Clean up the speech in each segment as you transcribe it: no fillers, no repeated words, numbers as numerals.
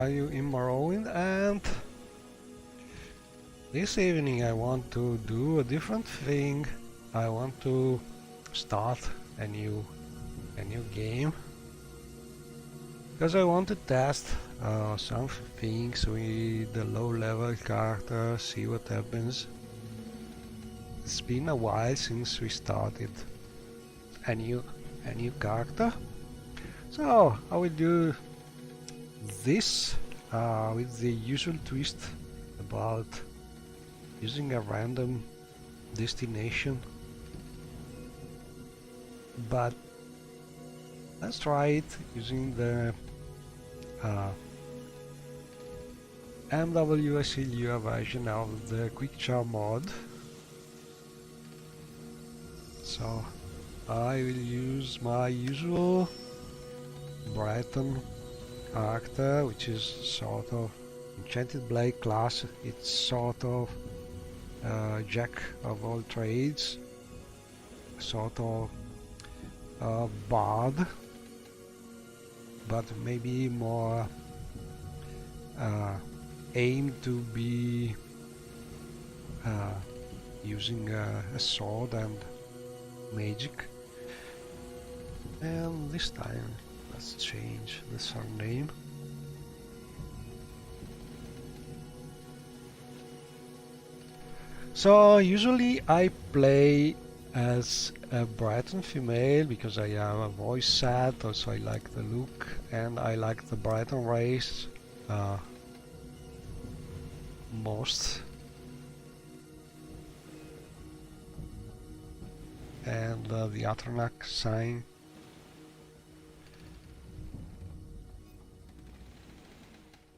Are you in Morrowind? And this evening I want to do a different thing. I want to start a new game because I want to test some things with the low-level character, see what happens. It's been a while since we started a new character, so I will do this with the usual twist about using a random destination, but let's try it using the MWSLU version of the Quick Charm mod. So I will use my usual Breton character, which is sort of Enchanted Blade class. It's sort of jack of all trades, sort of bard, but maybe more aimed to be using a sword and magic. And this time let's change the surname. So usually I play as a Breton female because I am a voice set, also I like the look and I like the Breton race most. And the Atronach sign.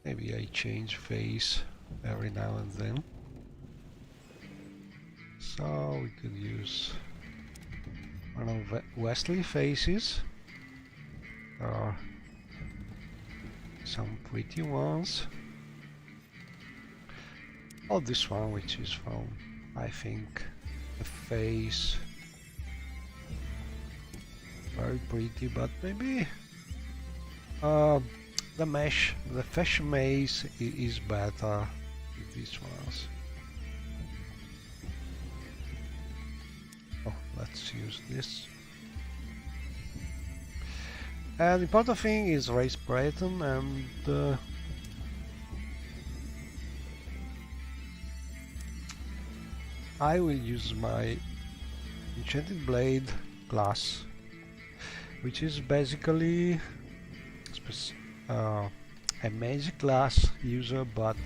Maybe I change face every now and then. So we could use one of Wesley faces. There are some pretty ones. Oh, this one, which is from, I think, the face. Very pretty, but maybe the fish maze is better with these ones. Oh, let's use this. And the important thing is race Breton, and I will use my Enchanted Blade class, which is basically a magic class user, but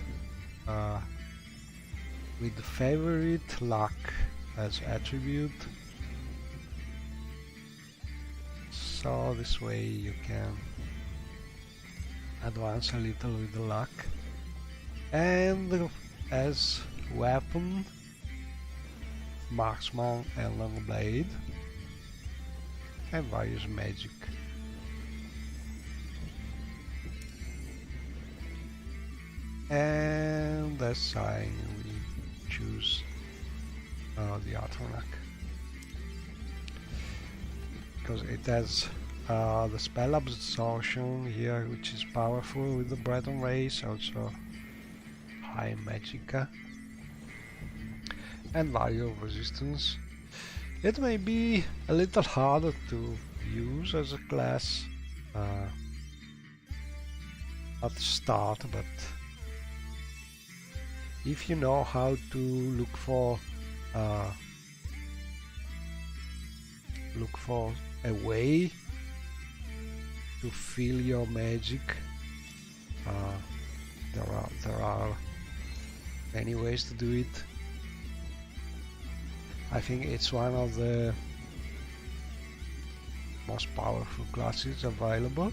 with favorite luck as attribute. So this way you can advance a little with the luck. And as weapon, marksman and long blade, and various magic. And as sign we choose the Atronach, because it has the spell absorption here, which is powerful with the Breton race, also high magicka, and value of resistance. It may be a little harder to use as a class at the start, but if you know how to look for a way to feel your magic, there are many ways to do it. I think it's one of the most powerful classes available.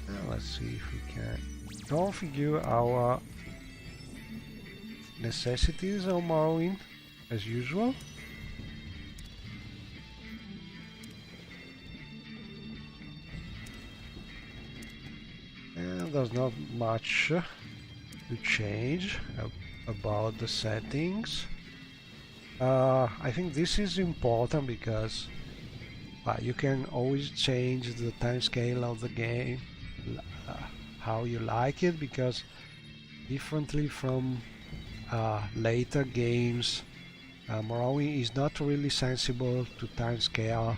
Now let's see if we can configure our necessities on Morrowind as usual. And there's not much to change about the settings. I think this is important because you can always change the time scale of the game how you like it, because differently from later games, Morrowind is not really sensible to time scale.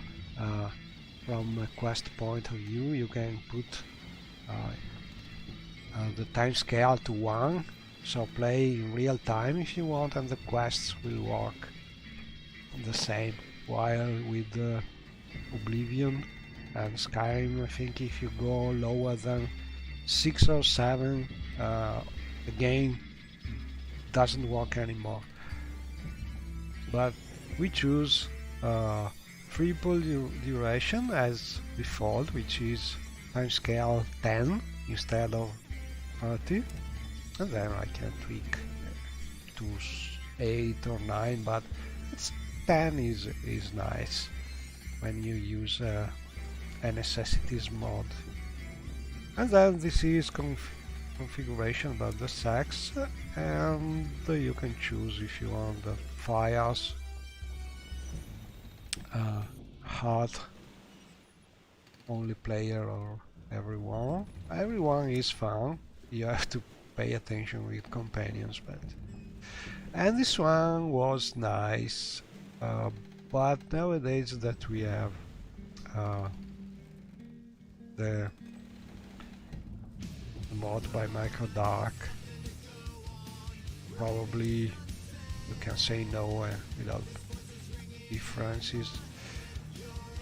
From a quest point of view, you can put the time scale to 1, so play in real time if you want, and the quests will work the same. While with Oblivion and Skyrim, I think if you go lower than 6 or 7, the game doesn't work anymore. But we choose triple duration as default, which is timescale 10 instead of 30, and then I can tweak to 8 or 9, but it's 10 is nice when you use a necessities mod. And then this is configuration about the sex, and you can choose if you want the files, hard, only player, or everyone. Everyone is fun. You have to pay attention with companions, and this one was nice, but nowadays that we have the mod by Michael Dark, probably you can say no without differences.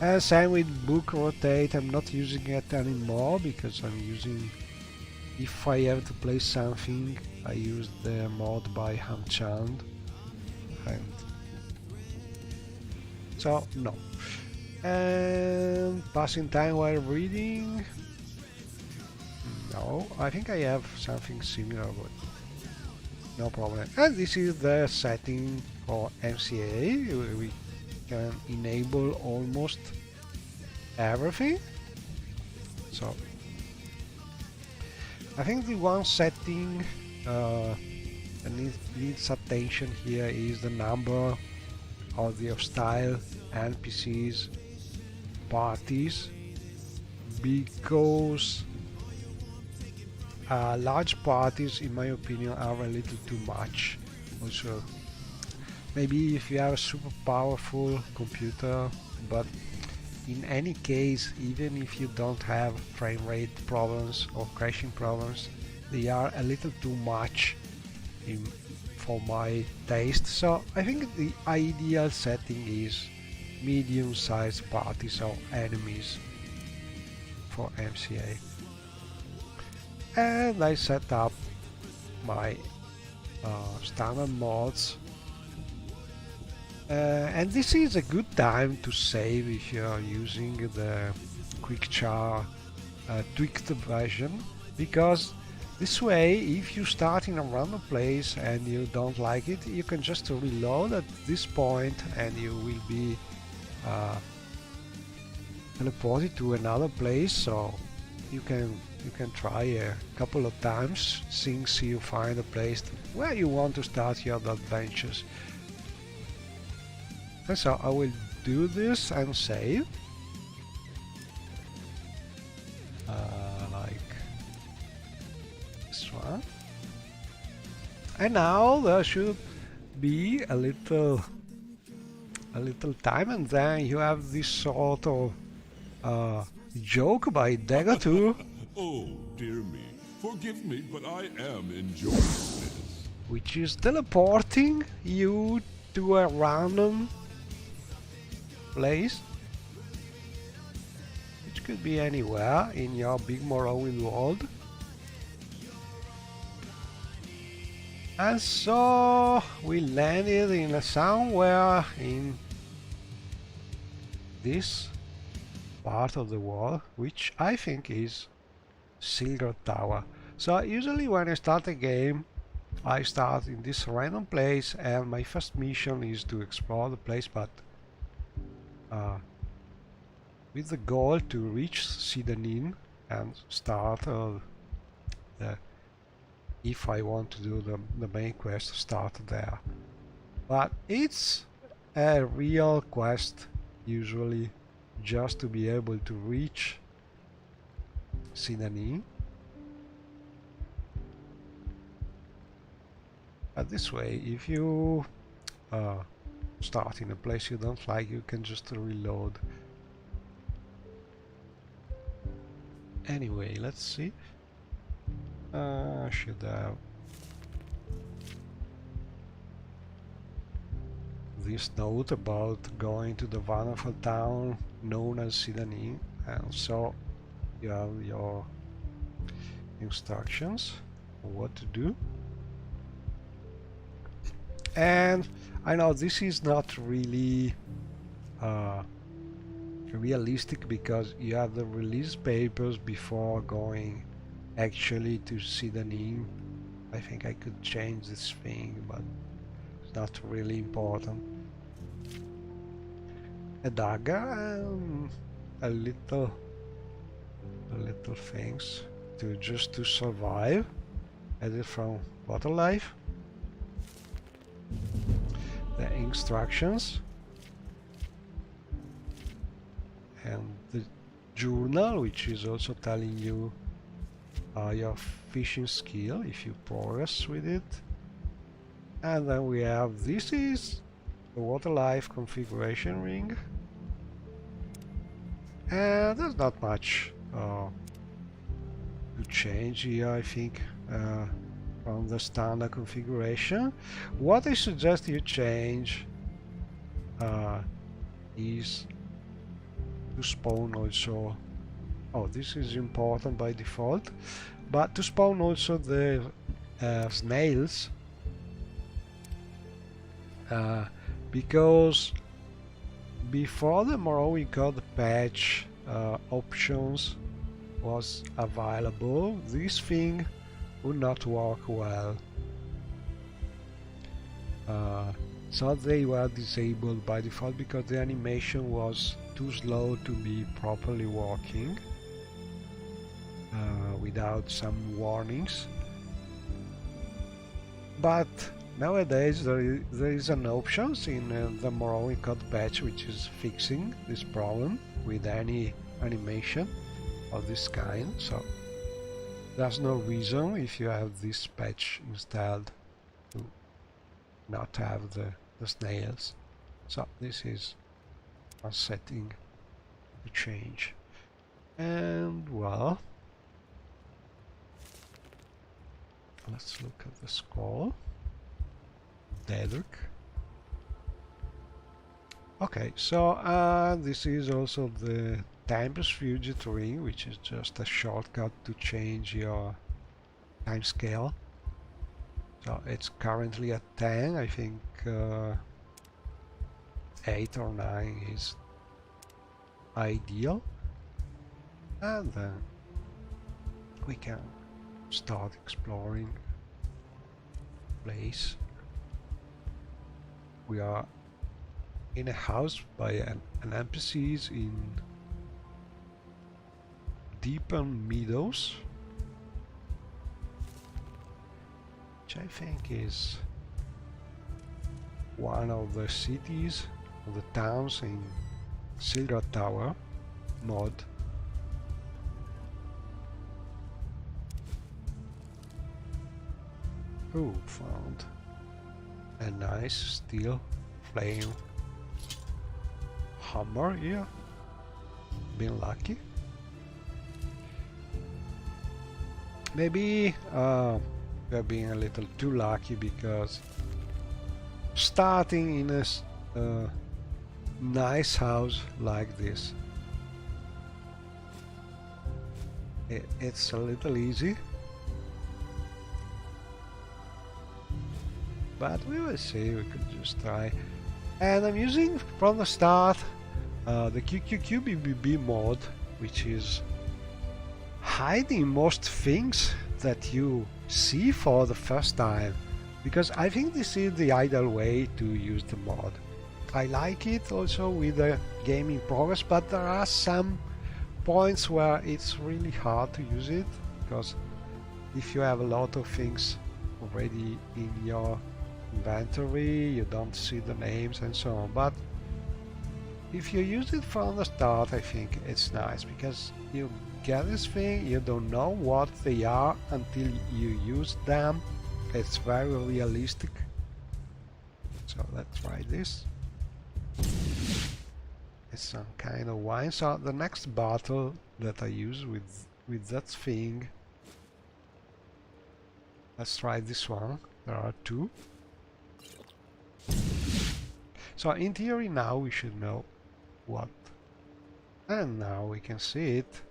And same with book rotate. I'm not using it anymore because I'm using, if I have to play something, I use the mod by Hamchand, and so no. And passing time while reading, no, I think I have something similar, but no problem. And this is the setting for MCA. We can enable almost everything. So I think the one setting that needs attention here is the number of the hostile NPCs parties, because large parties, in my opinion, are a little too much. Also, maybe if you have a super powerful computer, but in any case, even if you don't have frame rate problems or crashing problems, they are a little too much for my taste. So I think the ideal setting is medium-sized parties or enemies for MCA. And I set up my standard mods, and this is a good time to save if you are using the quick-char tweaked version, because this way, if you start in a random place and you don't like it, you can just reload at this point and you will be teleported to another place. So you can try a couple of times since you find a place where you want to start your adventures. And so I will do this and save. Like this one. And now there should be a little time, and then you have this sort of joke by Dagger2. Oh, dear me. Forgive me, but I am enjoying this. Which is teleporting you to a random place, which could be anywhere in your big Morrowind world. And so we landed in somewhere in this part of the world, which I think is Silver Tower. So usually when I start a game, I start in this random place and my first mission is to explore the place, but with the goal to reach Sidanin and start if I want to do the main quest, start there. But it's a real quest usually just to be able to reach Sidanin. But this way, if you start in a place you don't like, you can just reload. Anyway, let's see. Should have this note about going to the wonderful town known as Sidanin, and so you have your instructions on what to do. And I know this is not really realistic because you have the release papers before going actually to Sidanin. I think I could change this thing, but it's not really important. A dagger and a little things to just to survive. Added from Water Life. The instructions and the journal, which is also telling you your fishing skill if you progress with it. And then we have, this is the Water Life configuration ring, and there's not much to change here, I think, from the standard configuration. What I suggest you change is to spawn also. Oh, this is important by default, but to spawn also the snails, because before the Morrowind World patch options was available, this thing would not work well. So they were disabled by default because the animation was too slow to be properly working without some warnings. But nowadays there is an option in the Morrowind World patch which is fixing this problem with any animation of this kind, so there's no reason if you have this patch installed to not have the snails. So this is a setting to change. And well, let's look at the scroll. Dedrick. Okay, so this is also the Tempest Fugit ring, which is just a shortcut to change your time scale. So it's currently at 10, I think 8 or 9 is ideal. And then we can start exploring the place. We are in a house by an NPCs in Deepen Meadows, which I think is one of the cities, of the towns in Silver Tower mod. Oh, found a nice steel flame hammer here. Been lucky. Maybe we're being a little too lucky because starting in a nice house like this, it's a little easy, but we will see. We could just try. And I'm using from the start the QQQBBB mod, which is hiding most things that you see for the first time, because I think this is the ideal way to use the mod. I like it also with the game in progress, but there are some points where it's really hard to use it, because if you have a lot of things already in your inventory, you don't see the names and so on. But if you use it from the start, I think it's nice, because you get this thing, you don't know what they are until you use them, It's very realistic. So let's try this. It's some kind of wine. So the next bottle that I use with that thing. Let's try this one. There are two. So in theory now we should know what. And now we can see it.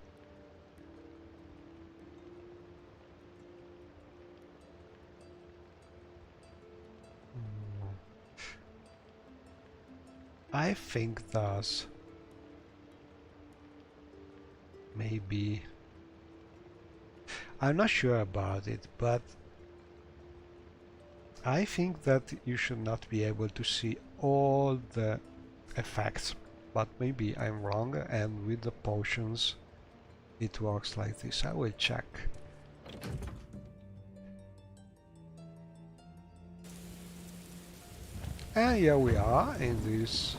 I think thus. Maybe. I'm not sure about it, but I think that you should not be able to see all the effects. But maybe I'm wrong, and with the potions it works like this. I will check. And here we are in this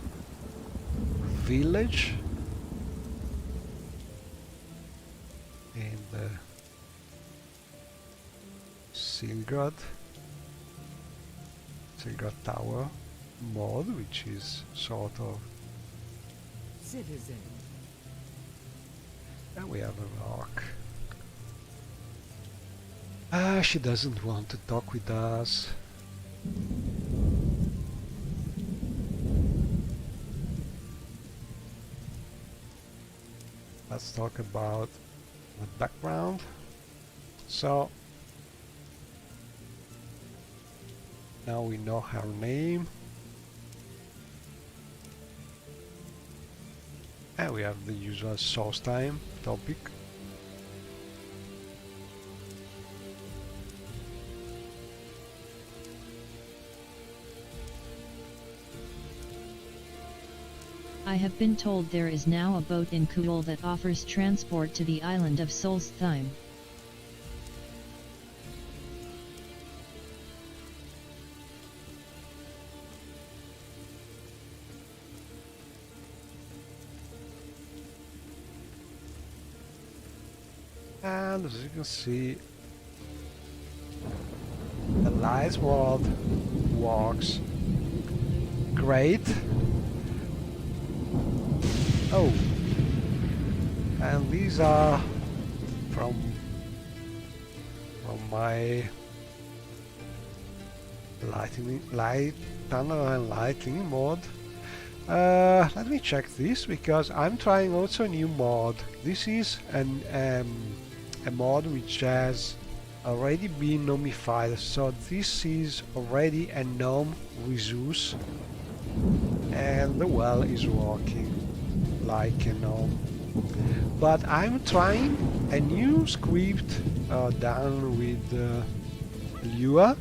village in the Silgrad Tower mod, which is sort of citizen. And we have a rock. She doesn't want to talk with us. Let's talk about the background. So now we know her name. And we have the usual source time topic. I have been told there is now a boat in Kuul that offers transport to the island of Solstheim. And as you can see, the light world works great. Oh, and these are from my light tunnel and lighting mod. Let me check this, because I'm trying also a new mod. This is a mod which has already been nomified, so this is already a gnome resource, and the well is working like a gnome. But I'm trying a new script done with Lua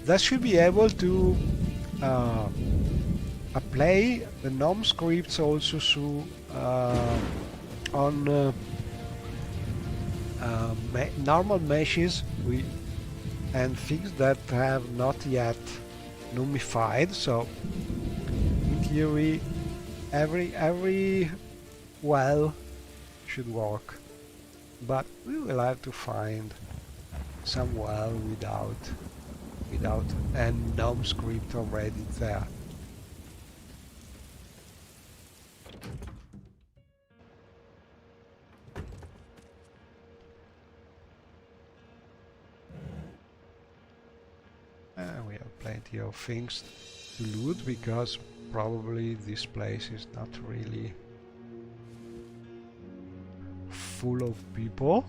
that should be able to apply the gnome scripts also through on normal meshes and things that have not yet nomified. So in theory every well should work, but we will have to find some well without a gnome script already there. We have plenty of things to loot, because probably this place is not really full of people.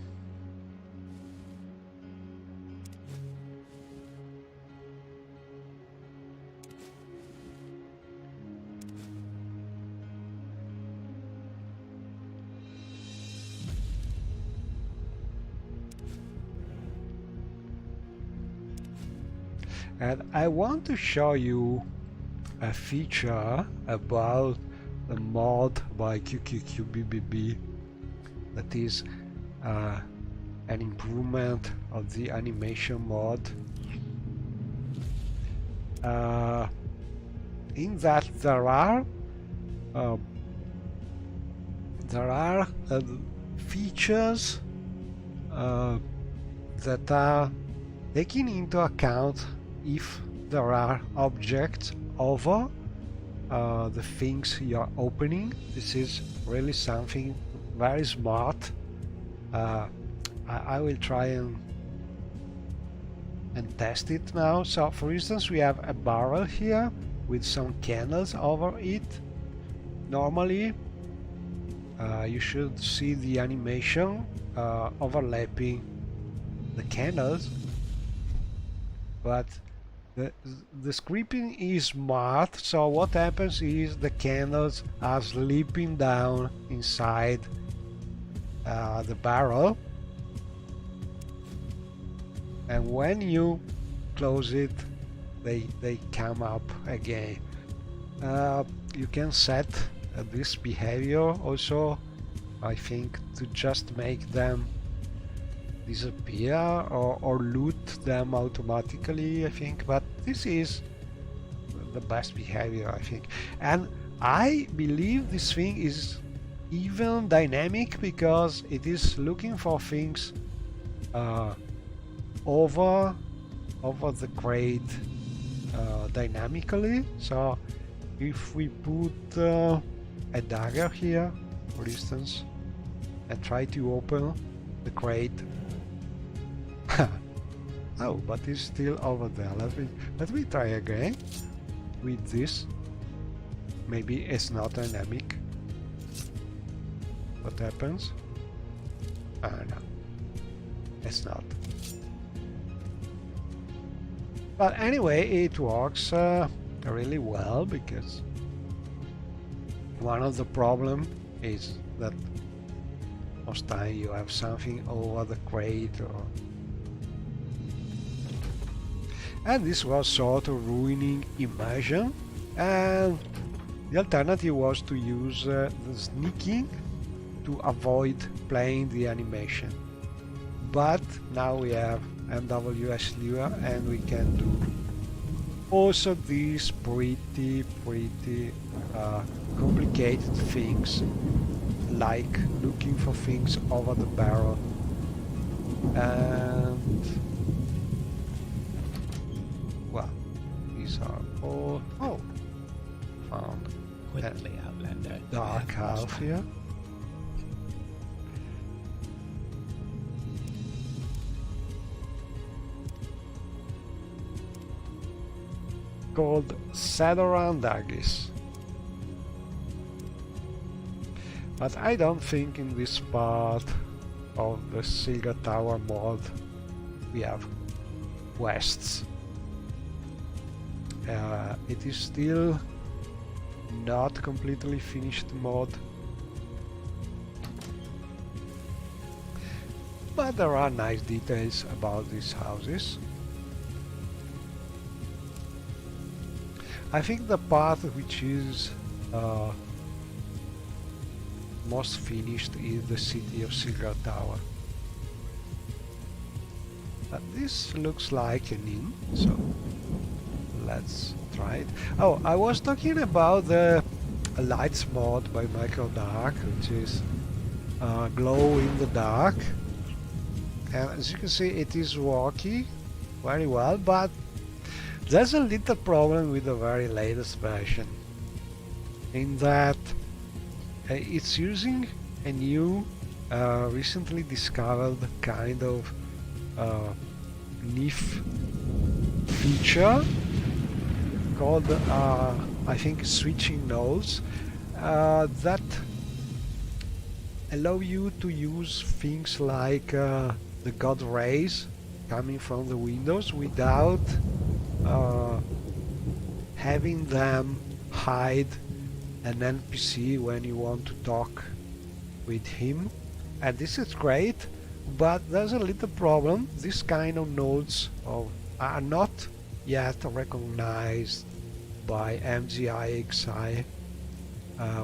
And I want to show you a feature about the mod by QQQBBB that is an improvement of the animation mod. In that there are features that are taking into account if there are objects over the things you are opening. This is really something very smart. I will try and test it now. So for instance, we have a barrel here with some candles over it. Normally you should see the animation overlapping the candles, but the scripting is smart. So what happens is the candles are slipping down inside the barrel, and when you close it, they come up again. You can set this behavior also, I think, to just make them disappear or loot them automatically, I think, but this is the best behavior, I think. And I believe this thing is even dynamic because it is looking for things over the crate dynamically. So if we put a dagger here, for instance, and try to open the crate, oh, but it's still over there. Let me try again with this. Maybe it's not dynamic. What happens? No, it's not. But anyway, it works really well, because one of the problem is that most time you have something over the crate, and this was sort of ruining immersion, and the alternative was to use the sneaking to avoid playing the animation. But now we have MWS Lure, and we can do also these pretty complicated things, like looking for things over the barrel. And well, these are all found Quickly, Outlander. dark half here. Called Sadorandagis. But I don't think in this part of the Silga Tower mod we have quests. It is still not completely finished mod, but there are nice details about these houses. I think the part which is most finished is the city of Silga Tower. But this looks like an inn, so let's try it. Oh, I was talking about the lights mod by Microdark, which is glow in the dark. And as you can see, it is working very well, but there's a little problem with the very latest version, in that it's using a new recently discovered kind of NIF feature called I think switching nodes that allow you to use things like the God rays coming from the windows without having them hide an NPC when you want to talk with him. And this is great, but there's a little problem. This kind of nodes are not yet recognized by MGIXI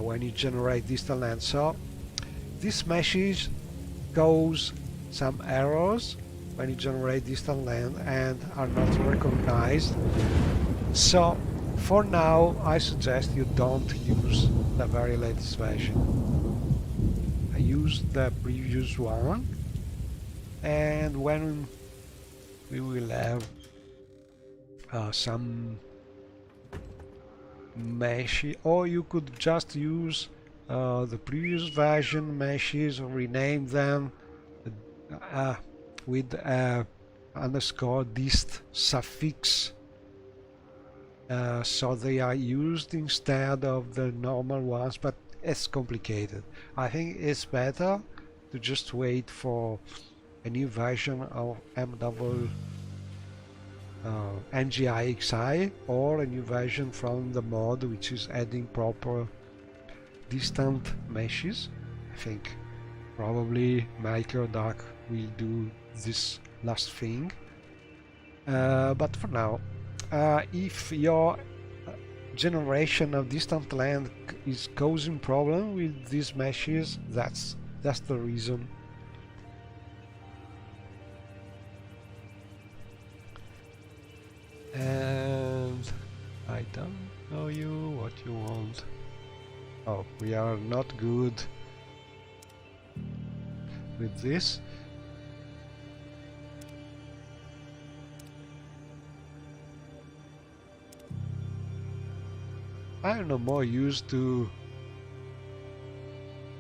when you generate distant land. So this message goes some errors when you generate distant land and are not recognized. So for now I suggest you don't use the very latest version. I used the previous one, and when we will have some meshes, or you could just use the previous version meshes, rename them with underscore dist suffix, so they are used instead of the normal ones, but it's complicated. I think it's better to just wait for a new version of NGIXI, or a new version from the mod which is adding proper distant meshes. I think probably MicroDark will do this last thing. But for now, if your generation of distant land is causing problem with these meshes, that's the reason. And I don't know you, what you want. Oh, we are not good with this. I'm no more used to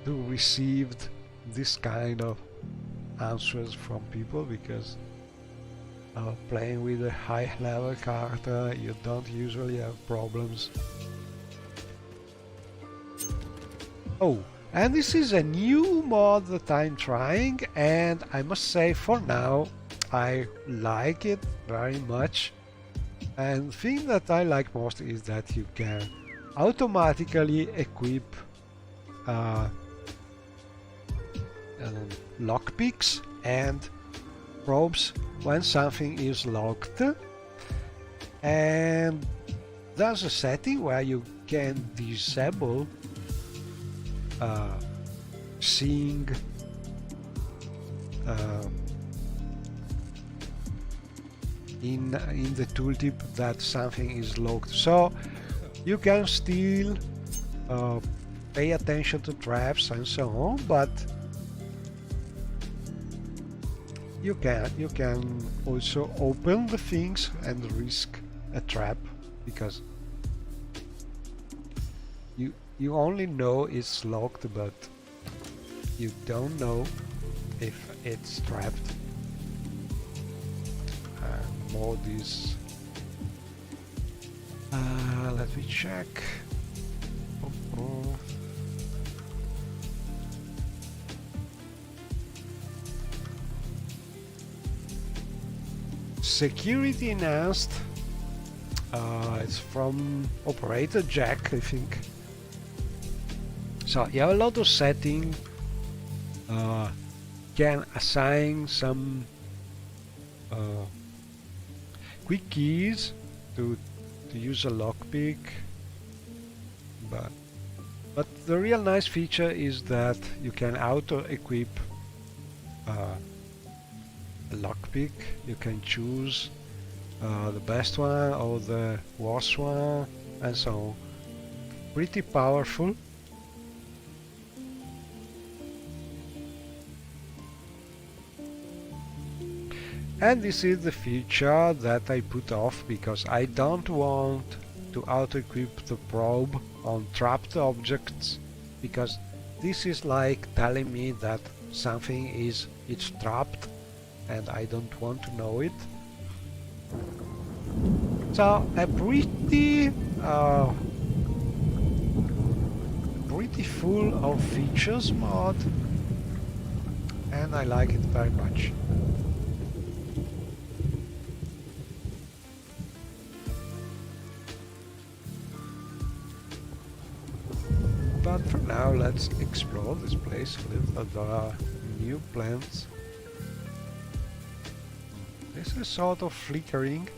received this kind of answers from people, because playing with a high level character you don't usually have problems. Oh, and this is a new mod that I'm trying, and I must say for now I like it very much. And the thing that I like most is that you can automatically equip lockpicks and probes when something is locked, and there's a setting where you can disable seeing in the tooltip that something is locked, so you can still pay attention to traps and so on, but you can also open the things and risk a trap, because you only know it's locked, but you don't know if it's trapped. And mode is let me check. Security enhanced. It's from operator Jack, I think. So you have a lot of setting. Can assign some quick keys to use a lockpick, but the real nice feature is that you can auto equip a lockpick. You can choose the best one or the worst one, and so on. Pretty powerful. And this is the feature that I put off, because I don't want to auto-equip the probe on trapped objects, because this is like telling me that something it's trapped and I don't want to know it. So a pretty full of features mod, and I like it very much. But for now, let's explore this place a little. There are new plants. This is sort of flickering.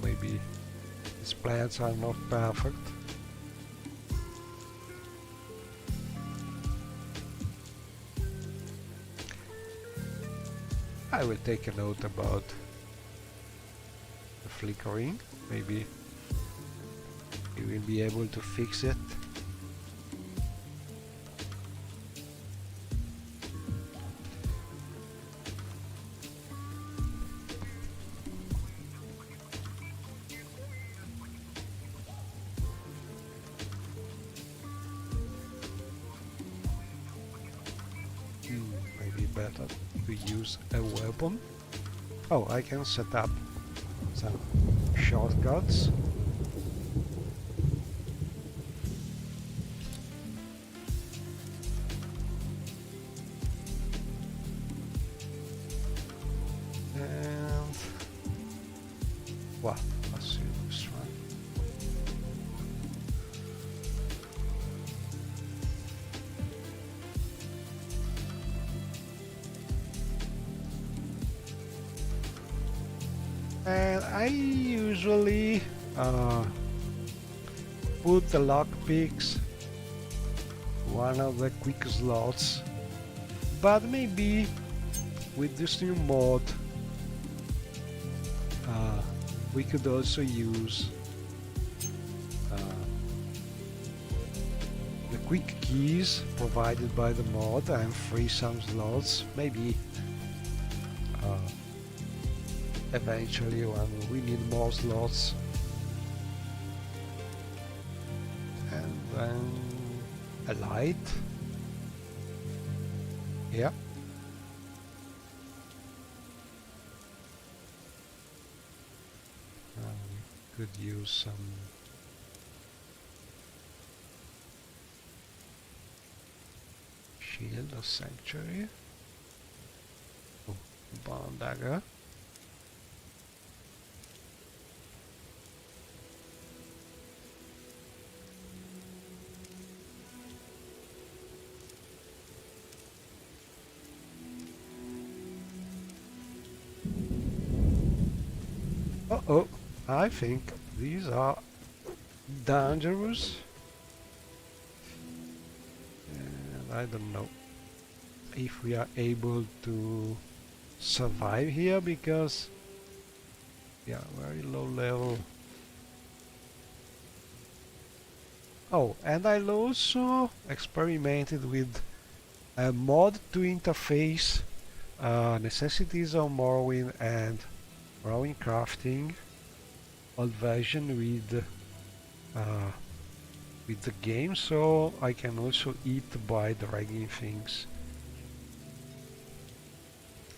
Maybe these plants are not perfect. I will take a note about the flickering. Maybe you will be able to fix it. started to use a weapon. Oh, I can set up some shortcuts. And wow, let's see this one. And I usually put the lockpicks one of the quick slots, but maybe with this new mod we could also use the quick keys provided by the mod and free some slots, maybe eventually when we need more slots. And then a light. Yeah. We could use some shield or sanctuary. Oh, bone dagger. Uh-oh, I think these are dangerous. And I don't know if we are able to survive here because, yeah, very low level. Oh, and I also experimented with a mod to interface necessities of Morrowind and Morrowind crafting old version with the game, so I can also eat by dragging things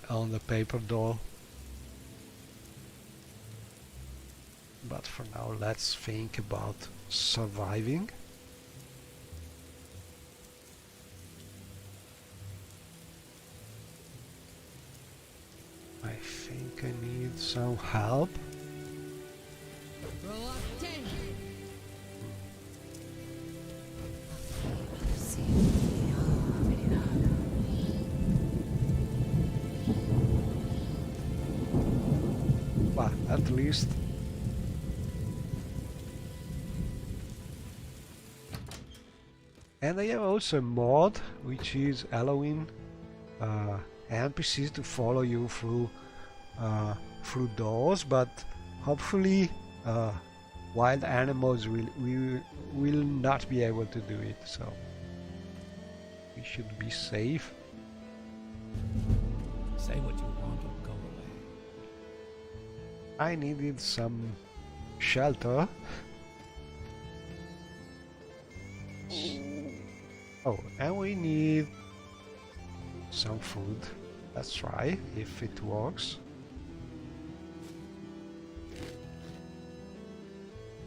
on the paper doll. But for now, let's think about surviving. I think I need some help. Roll up 10. But at least and I have also a mod which is allowing NPCs to follow you through doors, but hopefully wild animals will not be able to do it, so we should be safe. Say what you want or go away. I needed some shelter. Oh, and we need some food. Let's try if it works.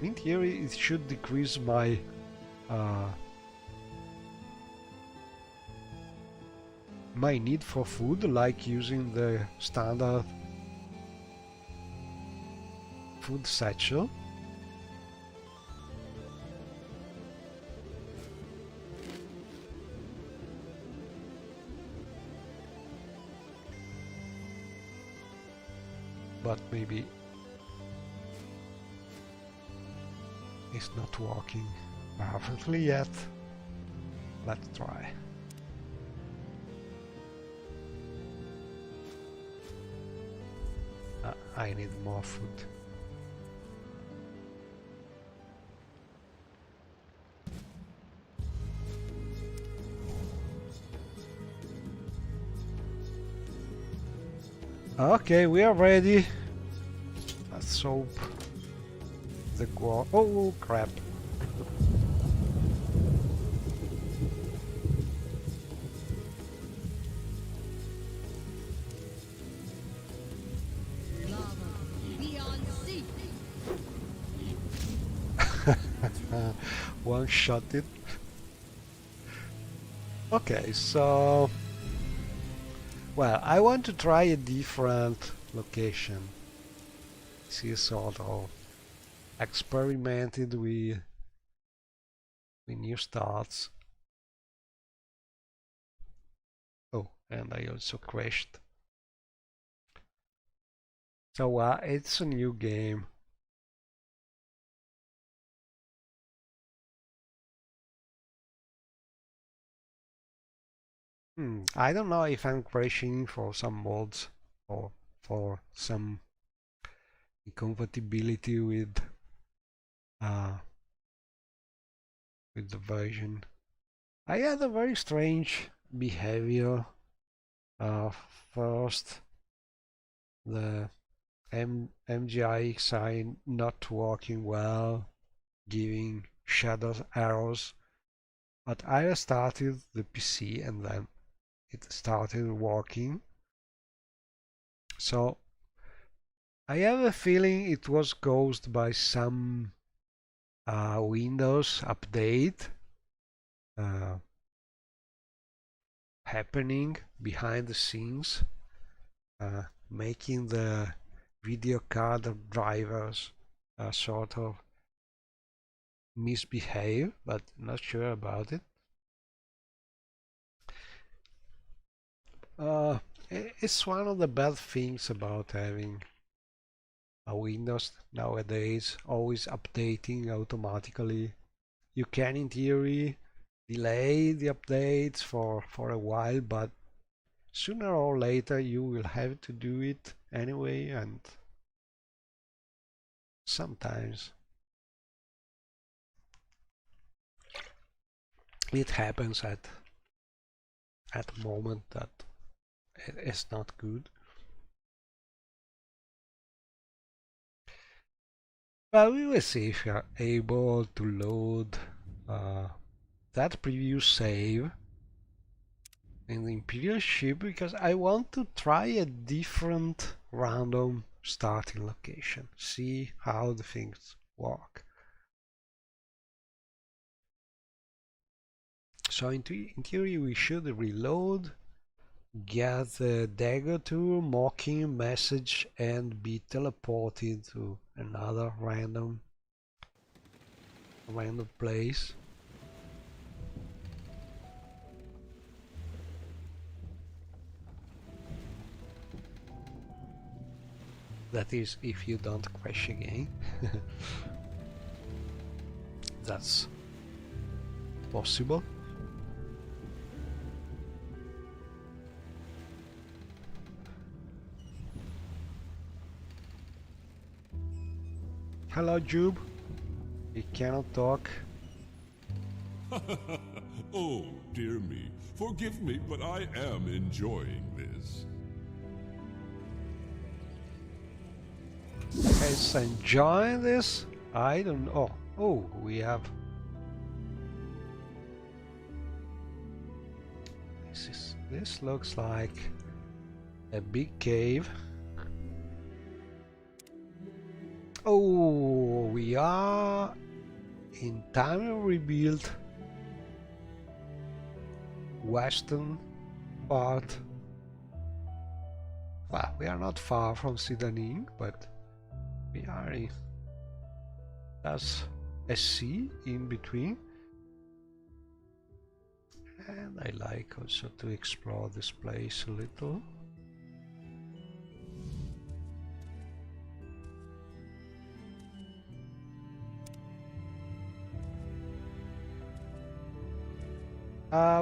In theory, it should decrease my my need for food, like using the standard food satchel. But maybe it's not working perfectly yet. Let's try. I need more food. Okay, we are ready. Let's hope the guar— oh crap. one-shot it. Okay, so well, I want to try a different location. This is sort of experimented with new starts. Oh, and I also crashed. So it's a new game. I don't know if I'm crashing for some mods or for some incompatibility uh, with the version. I had a very strange behavior. First, the MGI sign not working well, giving shadow errors. But I restarted the PC and then it started working. So I have a feeling it was caused by some Windows update happening behind the scenes, making the video card drivers sort of misbehave, but not sure about it. It's one of the bad things about having a Windows nowadays, always updating automatically. You can, in theory, delay the updates for a while, but sooner or later you will have to do it anyway, and sometimes it happens at a moment that it's not good. Well, we will see if we are able to load that previous save in the Imperial ship, because I want to try a different random starting location, see how the things work. So in theory we should reload, get the dagger tool, mocking message, and be teleported to another random place. That is, if you don't crash again. That's possible. Hello, Jube. We cannot talk. Oh, dear me. Forgive me, but I am enjoying this. Is enjoying this? I don't know. Oh, we have. This looks like a big cave. Oh, we are in time of rebuild. Western part. Well, we are not far from Sidaning, but we are in. There's a sea in between. And I like also to explore this place a little.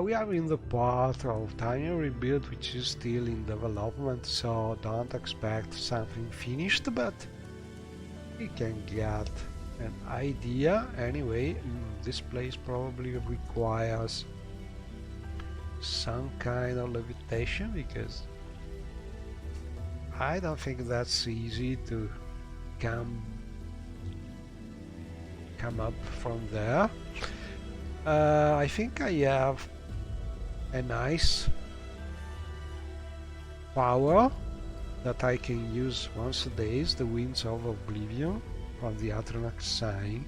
We are in the part of Tiny Rebuild which is still in development, so don't expect something finished, but we can get an idea. Anyway, this place probably requires some kind of levitation, because I don't think that's easy to come up from there. I think I have a nice power that I can use once a day, is the Winds of Oblivion from the Atronax sign.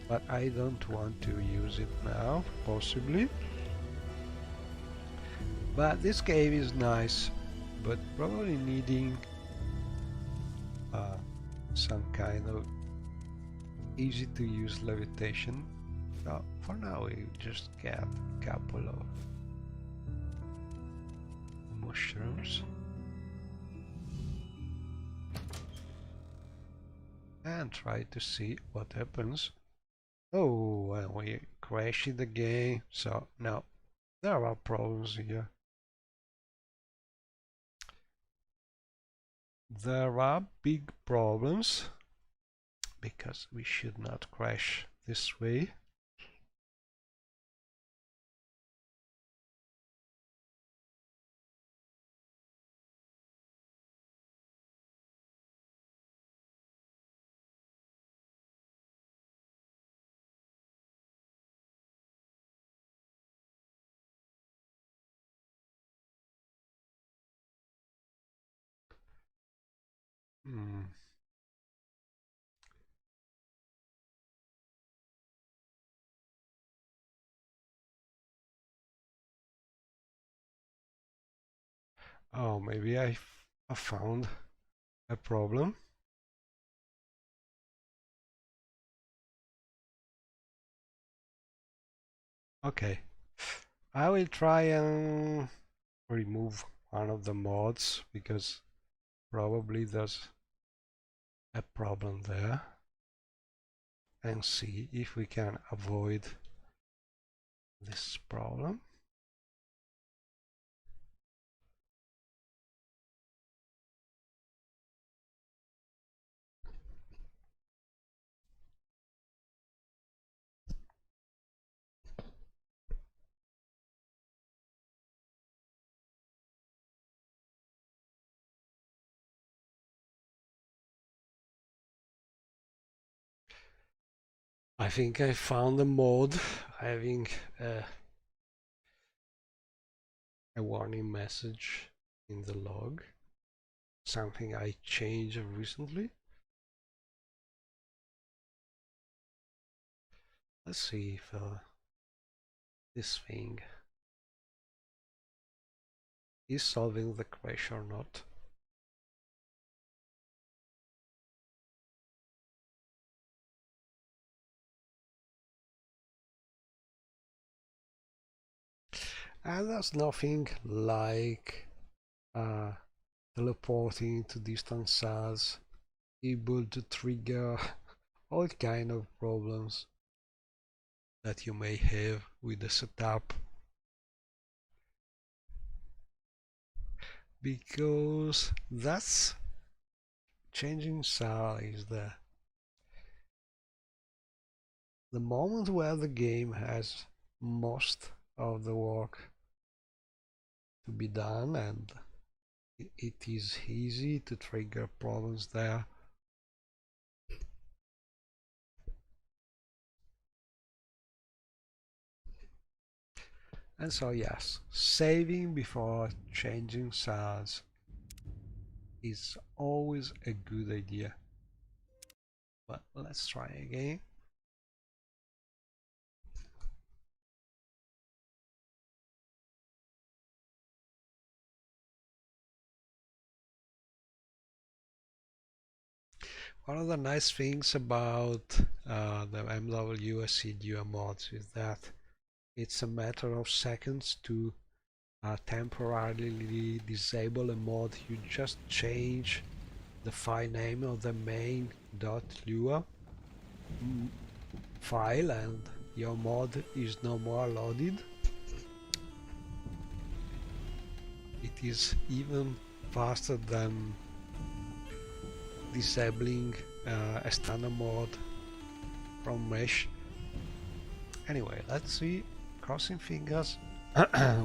but I don't want to use it now, possibly. But this cave is nice, but probably needing some kind of easy to use levitation. So for now we just get a couple of mushrooms and try to see what happens. Oh, and we crashed the game, so no, there are problems here. There are big problems because we should not crash this way. Hmm. Oh, maybe I found a problem. Okay, I will try and remove one of the mods because probably there's a problem there, and see if we can avoid this problem. I think I found a mod having a warning message in the log, something I changed recently. Let's see if this thing is solving the crash or not. And there's nothing like teleporting to distant stars, able to trigger all kind of problems that you may have with the setup, because that's changing star is the moment where the game has most of the work to be done, and it is easy to trigger problems there. And so yes, saving before changing SARS is always a good idea. But let's try again. One of the nice things about the MWSC Duo mods is that it's a matter of seconds to temporarily disable a mod. You just change the file name of the main.lua file and your mod is no more loaded. It is even faster than disabling a standard mod from mesh. Anyway, let's see, crossing fingers.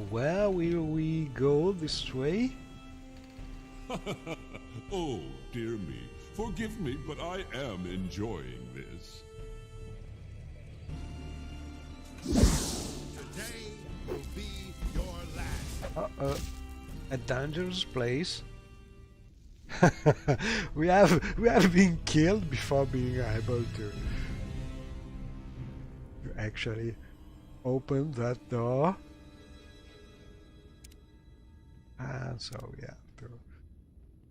Where will we go this way? Oh, dear me. Forgive me, but I am enjoying this. Today will be your last. Uh-oh, a dangerous place. we have been killed before being able to actually open that door. And so yeah,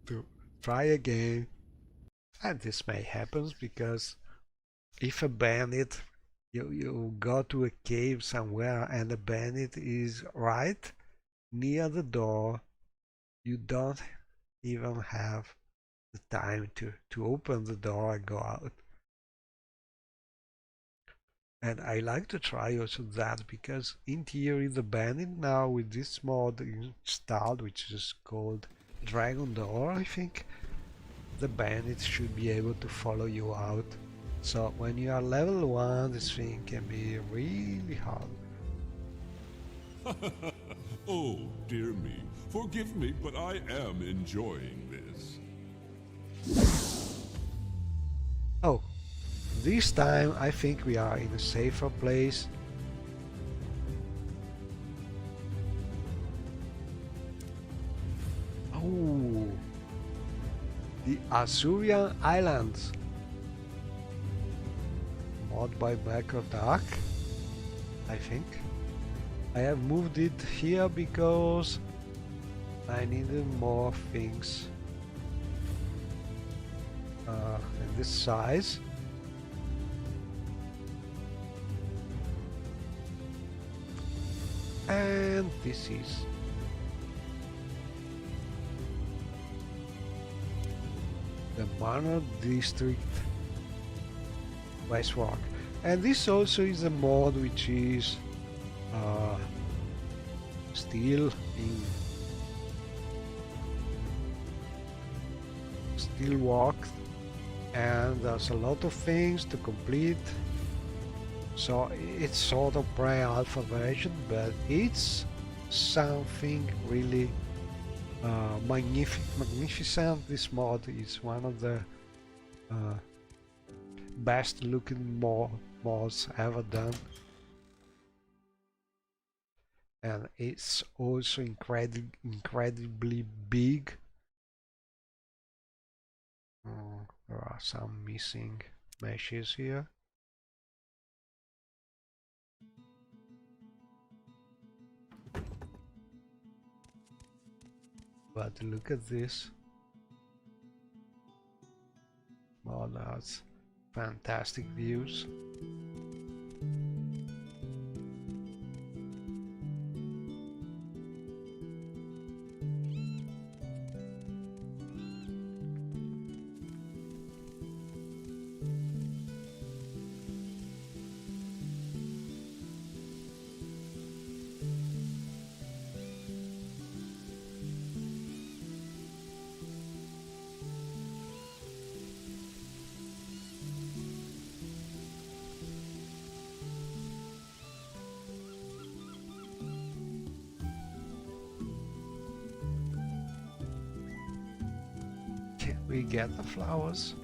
to try again. And this may happen because if a bandit, you go to a cave somewhere and a bandit is right near the door, you don't even have the time to open the door and go out. And I like to try also that because in theory the bandit now with this mod installed, which is called Dragon Door, I think, the bandit should be able to follow you out. So when you are level 1, this thing can be really hard. Oh, dear me. Forgive me, but I am enjoying this. Oh, this time I think we are in a safer place. Oh, the Azurian Islands. Mod by Macro Dark, I think. I have moved it here because I needed more things in this size. And this is the Manor District Westwalk. And this also is a mod which is still walked, and there's a lot of things to complete. So it's sort of pre-alpha version, but it's something really magnificent. This mod is one of the best looking mods ever done, and it's also incredibly big. There are some missing meshes here. But look at this. Oh, that's fantastic views. We get the flowers.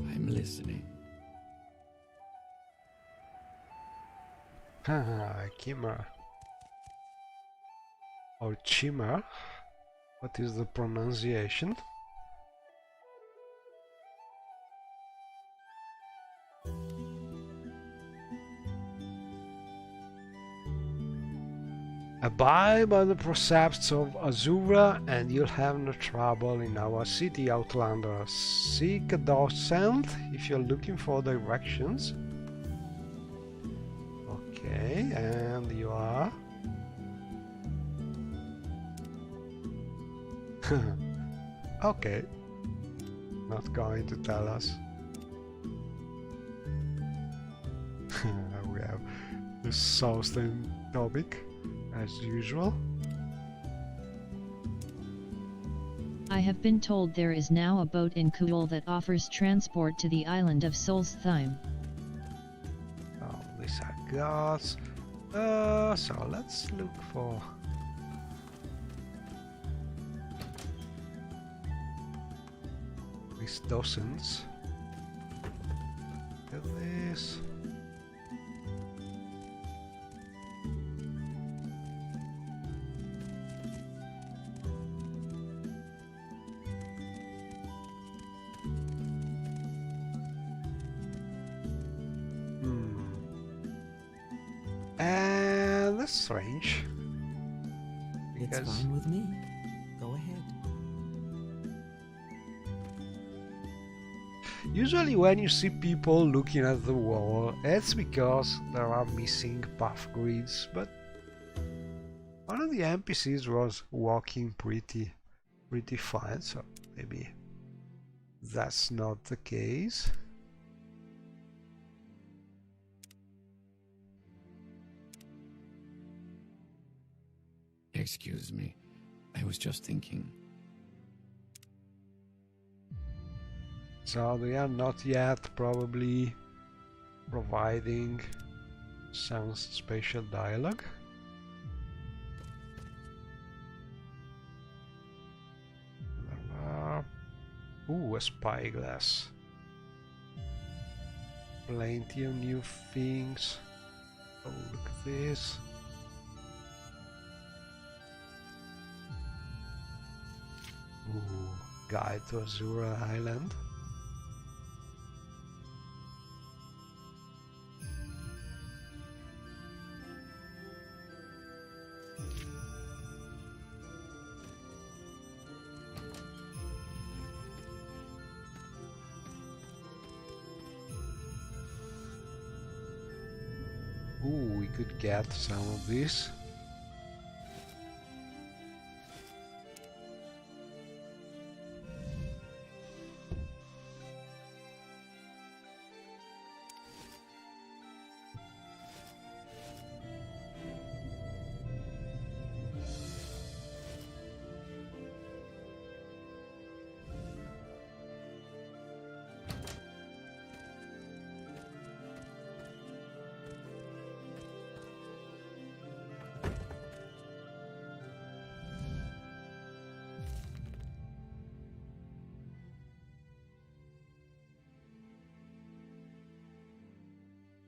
I'm listening. Haha, Chimera. Or Chimera. What is the pronunciation? Abide by the precepts of Azura and you'll have no trouble in our city, Outlander. Seek a docent if you're looking for directions. Okay, and you are? Okay, not going to tell us. We have the Southern topic as usual. I have been told there is now a boat in Kuul that offers transport to the island of Solstheim. Oh, these are gods. So let's look for these docents. Look at this. strange. It's Because fine with me. Go ahead. usually when you see people looking at the wall, it's because there are missing path grids, but one of the NPCs was walking pretty fine, so maybe that's not the case. Excuse me. I was just thinking. So they are not yet probably providing some spatial dialogue. Ooh, a spyglass. Plenty of new things. Oh, look at this. Ooh, guide to Azura Island. Ooh, we could get some of this.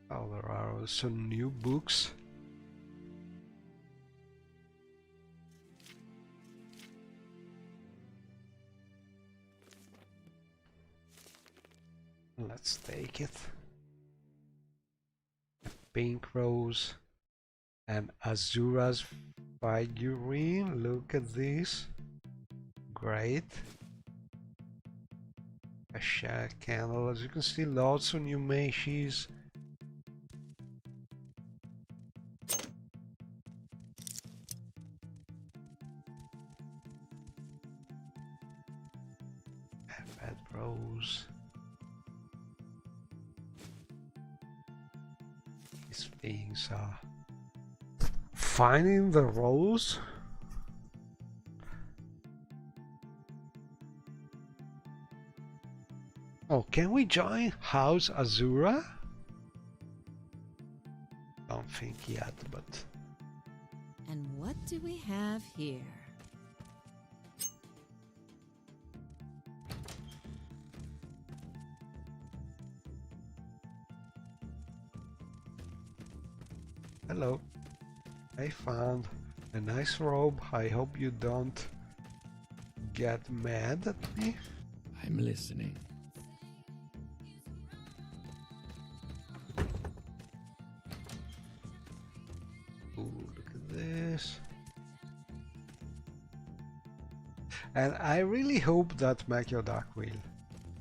Oh, there are also new books. Let's take it. A pink rose and Azura's figurine. Look at this. Great. A share candle. As you can see, lots of new meshes. Red rose. These things are finding the rose. Oh, can we join House Azura? Don't think yet, but And what do we have here? hello. I found a nice robe. I hope you don't get mad at me. I'm listening. Ooh, look at this. And I really hope that Machodak will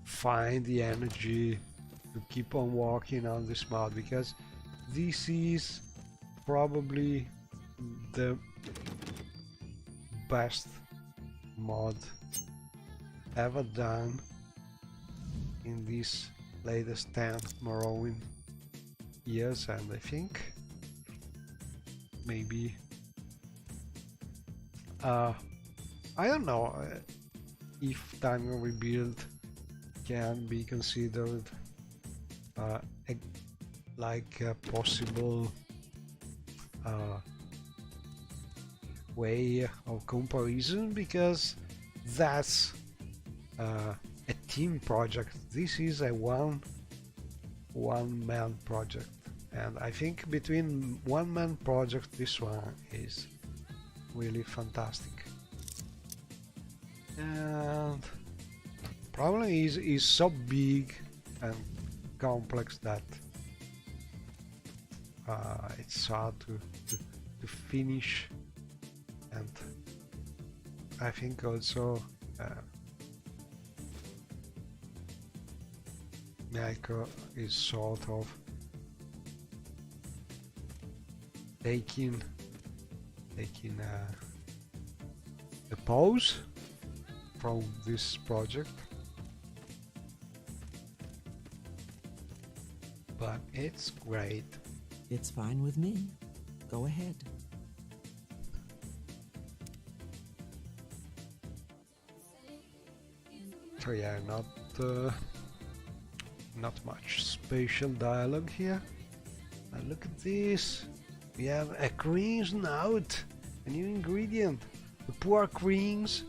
find the energy to keep on walking on this mod, because this is probably the best mod ever done in these latest 10 Morrowind years, and I think maybe I don't know if Time Rebuild can be considered like a possible way of comparison, because that's a team project. This is a one-man project, and I think between one-man project, this one is really fantastic. And problem is so big and complex that it's hard to to finish, and I think also Melkor is sort of taking a pause from this project, but it's great. It's fine with me. Go ahead. So yeah, not much spatial dialogue here. And look at this. We have a creams note, a new ingredient. The poor creams.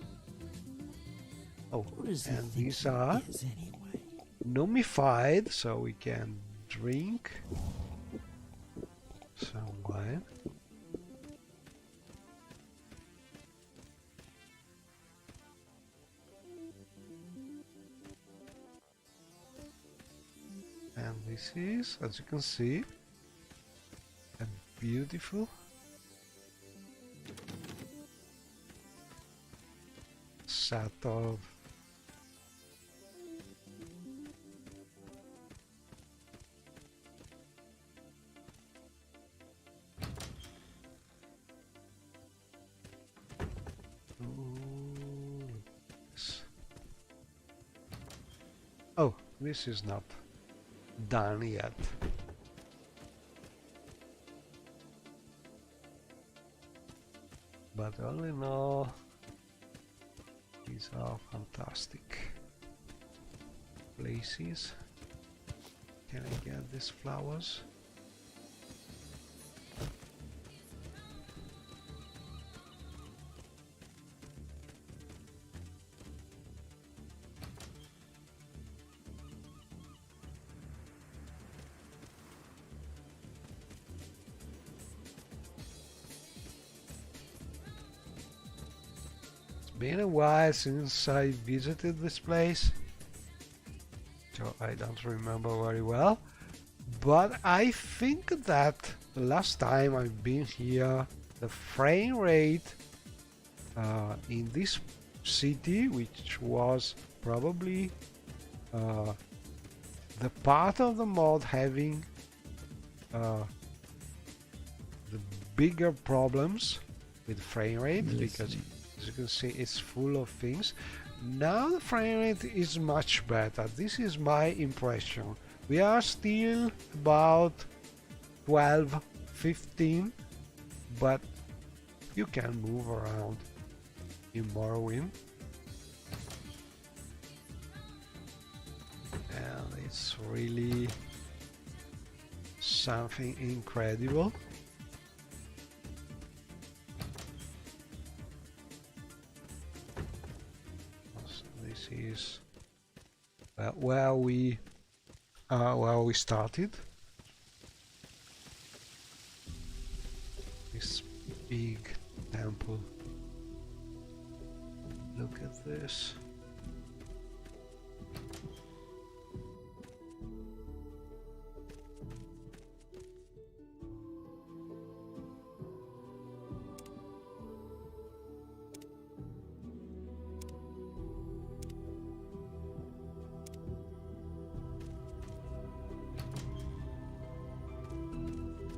Oh, What does he and think these he are is anyway? numified, so we can drink some wine. And this is, as you can see, a beautiful set of oh, this is not done yet. But all in all, these are fantastic places. Can I get these flowers? Been a while since I visited this place, so I don't remember very well, but I think that the last time I've been here, the frame rate in this city, which was probably the part of the mod having the bigger problems with frame rate, because as you can see, it's full of things. Now the frame rate is much better. This is my impression. We are still about 12, 15, but you can move around in Morrowind. And it's really something incredible. Is where we started. This big temple. Look at this.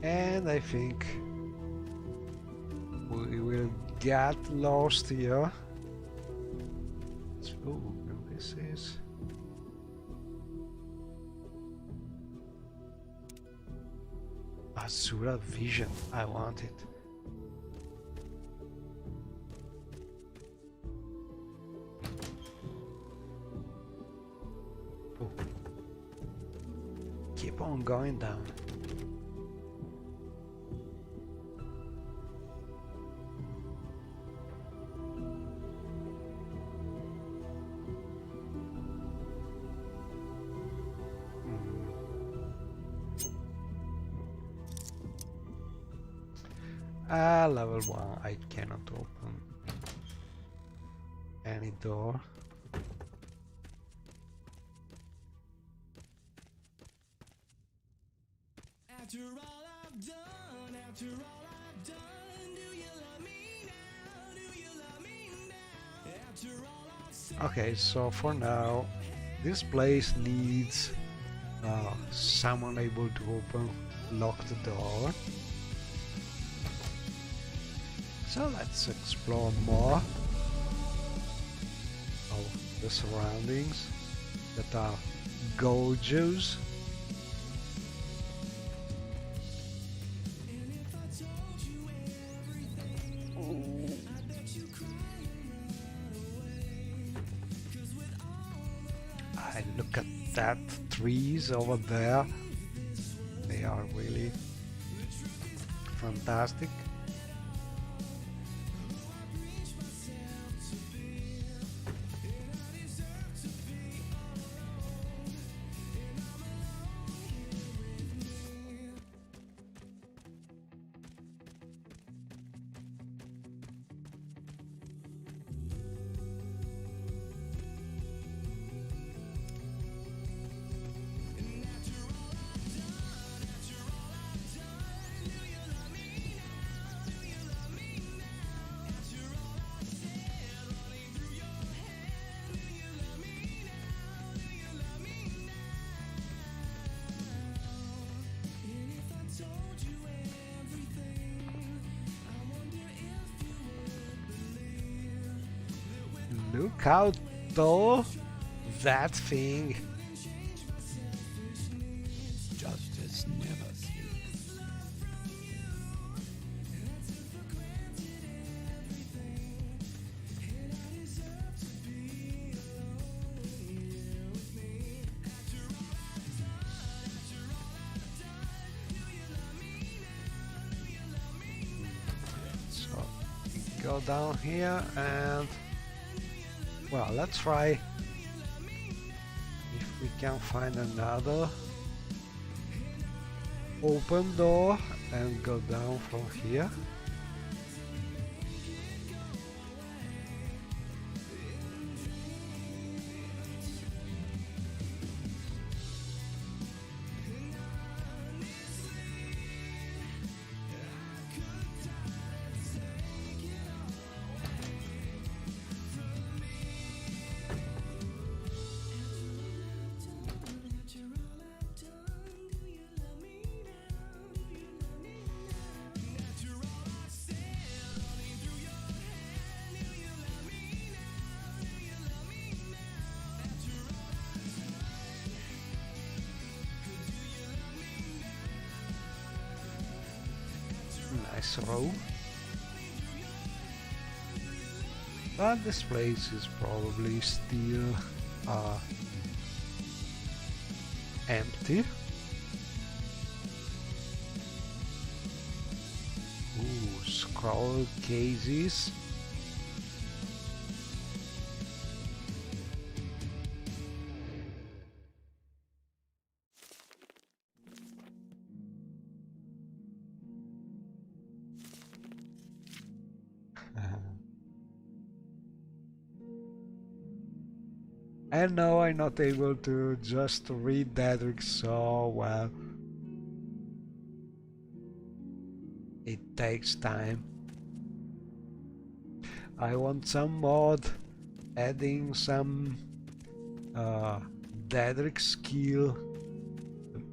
And I think we will get lost here. Oh, and this is Azura Vision. I want it. Oh. Keep on going down. Level 1, I cannot open any door. After all I've done, Okay, so for now, this place needs someone able to lock the door. So let's explore more of the surroundings that are gorgeous. Look at that trees over there. They are really fantastic. Look how tall that thing. Justice never sleeps. So go down here and well, let's try if we can find another open door and go down from here. Nice row. But this place is probably still empty. Ooh, scroll cases. And no, I'm not able to just read Dedrick so well. It takes time. I want some mod adding some Dedrick skill.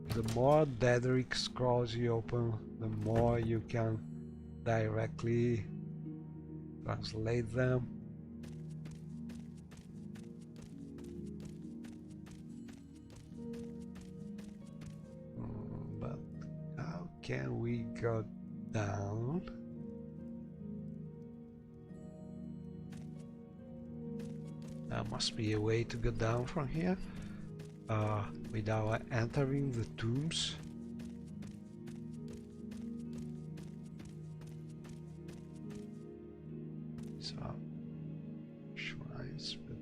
The more Dedrick scrolls you open, the more you can directly translate them. But how can we go down? There must be a way to go down from here without entering the tombs. So, shrines, but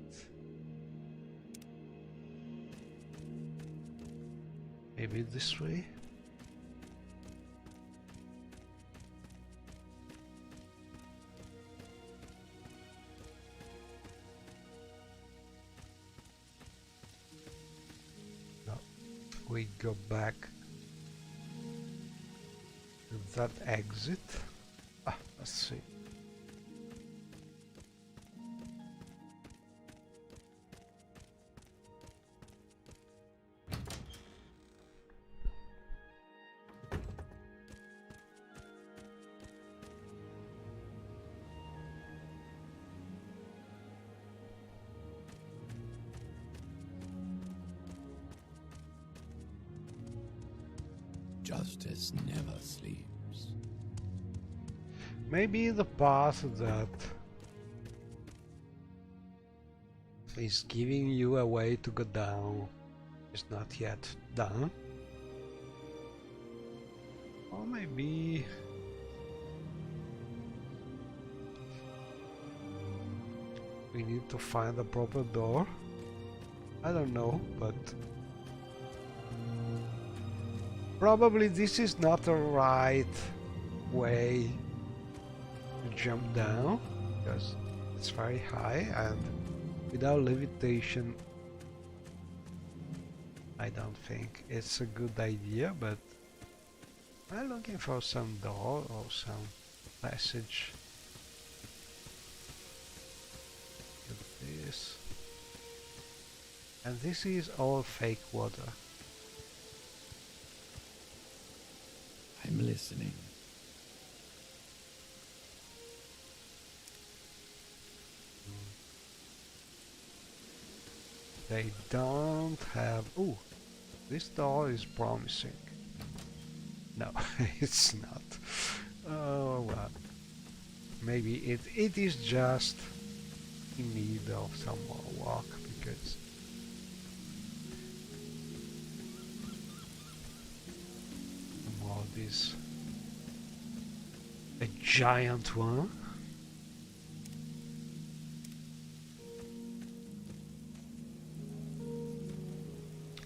maybe this way? We go back to that exit. Let's see. Justice never sleeps. Maybe the path that is giving you a way to go down is not yet done. Or maybe we need to find the proper door. I don't know, but probably this is not the right way to jump down, because it's very high and without levitation I don't think it's a good idea, but I'm looking for some door or some passage. Look at this. And this is all fake water. I'm listening. They don't have... Ooh, this door is promising. No, it's not. Oh well. Maybe it is just in need of some more work, because more this a giant one.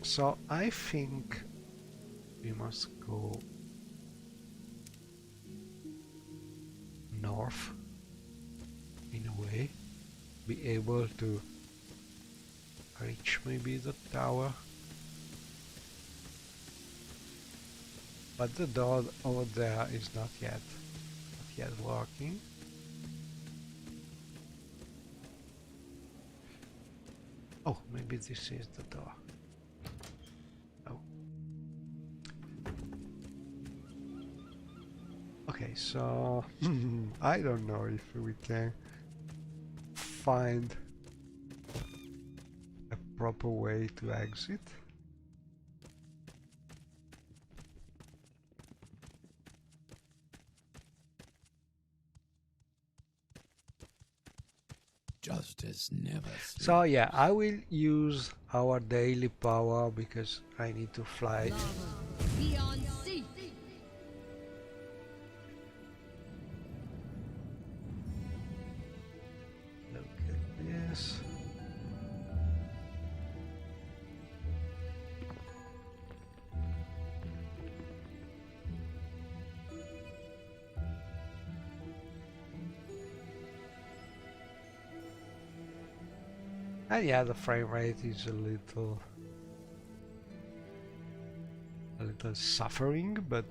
So I think we must go north in a way, be able to reach maybe the tower, but the door over there is not yet working. Oh, maybe this is the door. Oh. Okay, so I don't know if we can find a proper way to exit. Justice never sleeps. So yeah, I will use our daily power because I need to fly. Beyond sea. Look at this. And yeah, the frame rate is a little suffering, but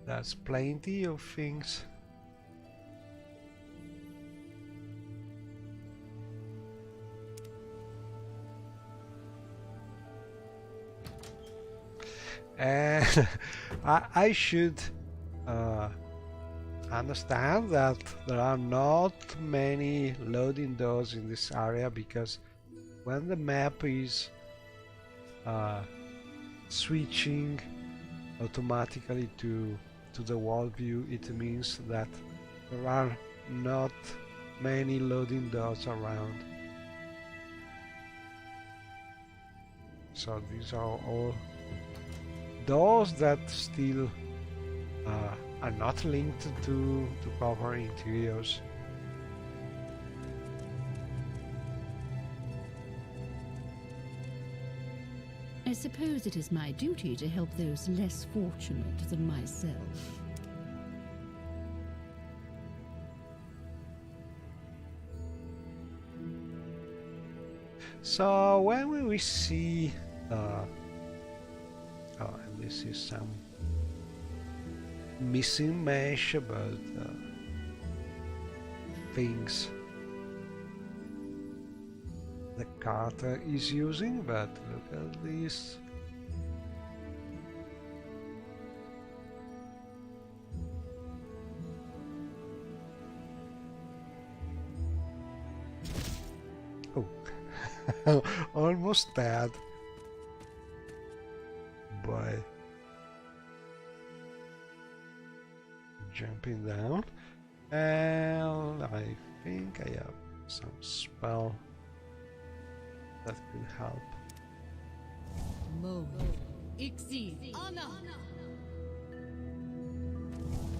there's plenty of things. And I should understand that there are not many loading doors in this area, because when the map is switching automatically to the world view, it means that there are not many loading doors around. So these are all doors that still are not linked to proper interiors. I suppose it is my duty to help those less fortunate than myself. So when will we see oh, and this is some missing mesh about things the Carter is using, but look at this. Oh, almost dead. jumping down. And I think I have some spell that could help. Mo. Ixi. Ana.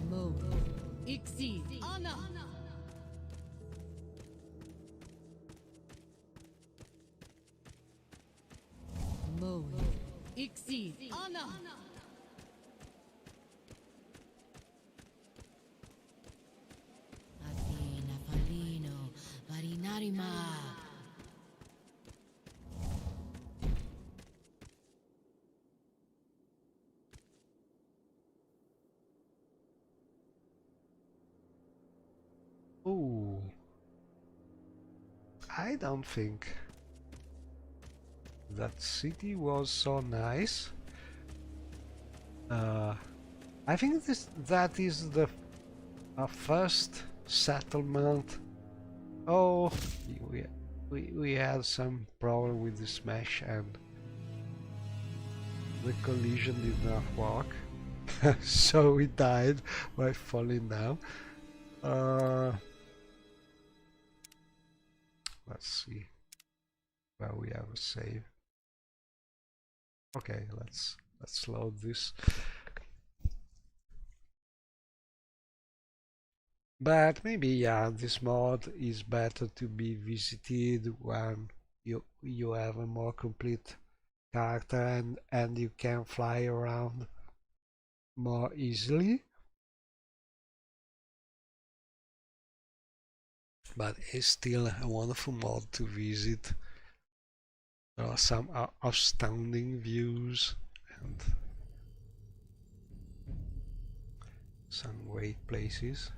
Mo. Ixi. Ana. Mo. Ixi. Ana. Athena Palino. Varinarima. Oh, I don't think that city was so nice. I think that is the first settlement. Oh, we had some problem with the smash and the collision did not work, so we died by falling down. Let's see where we have a save. Okay, let's load this. But maybe, yeah, this mod is better to be visited when you have a more complete character and you can fly around more easily. But it's still a wonderful mod to visit. There are some outstanding views and some great places.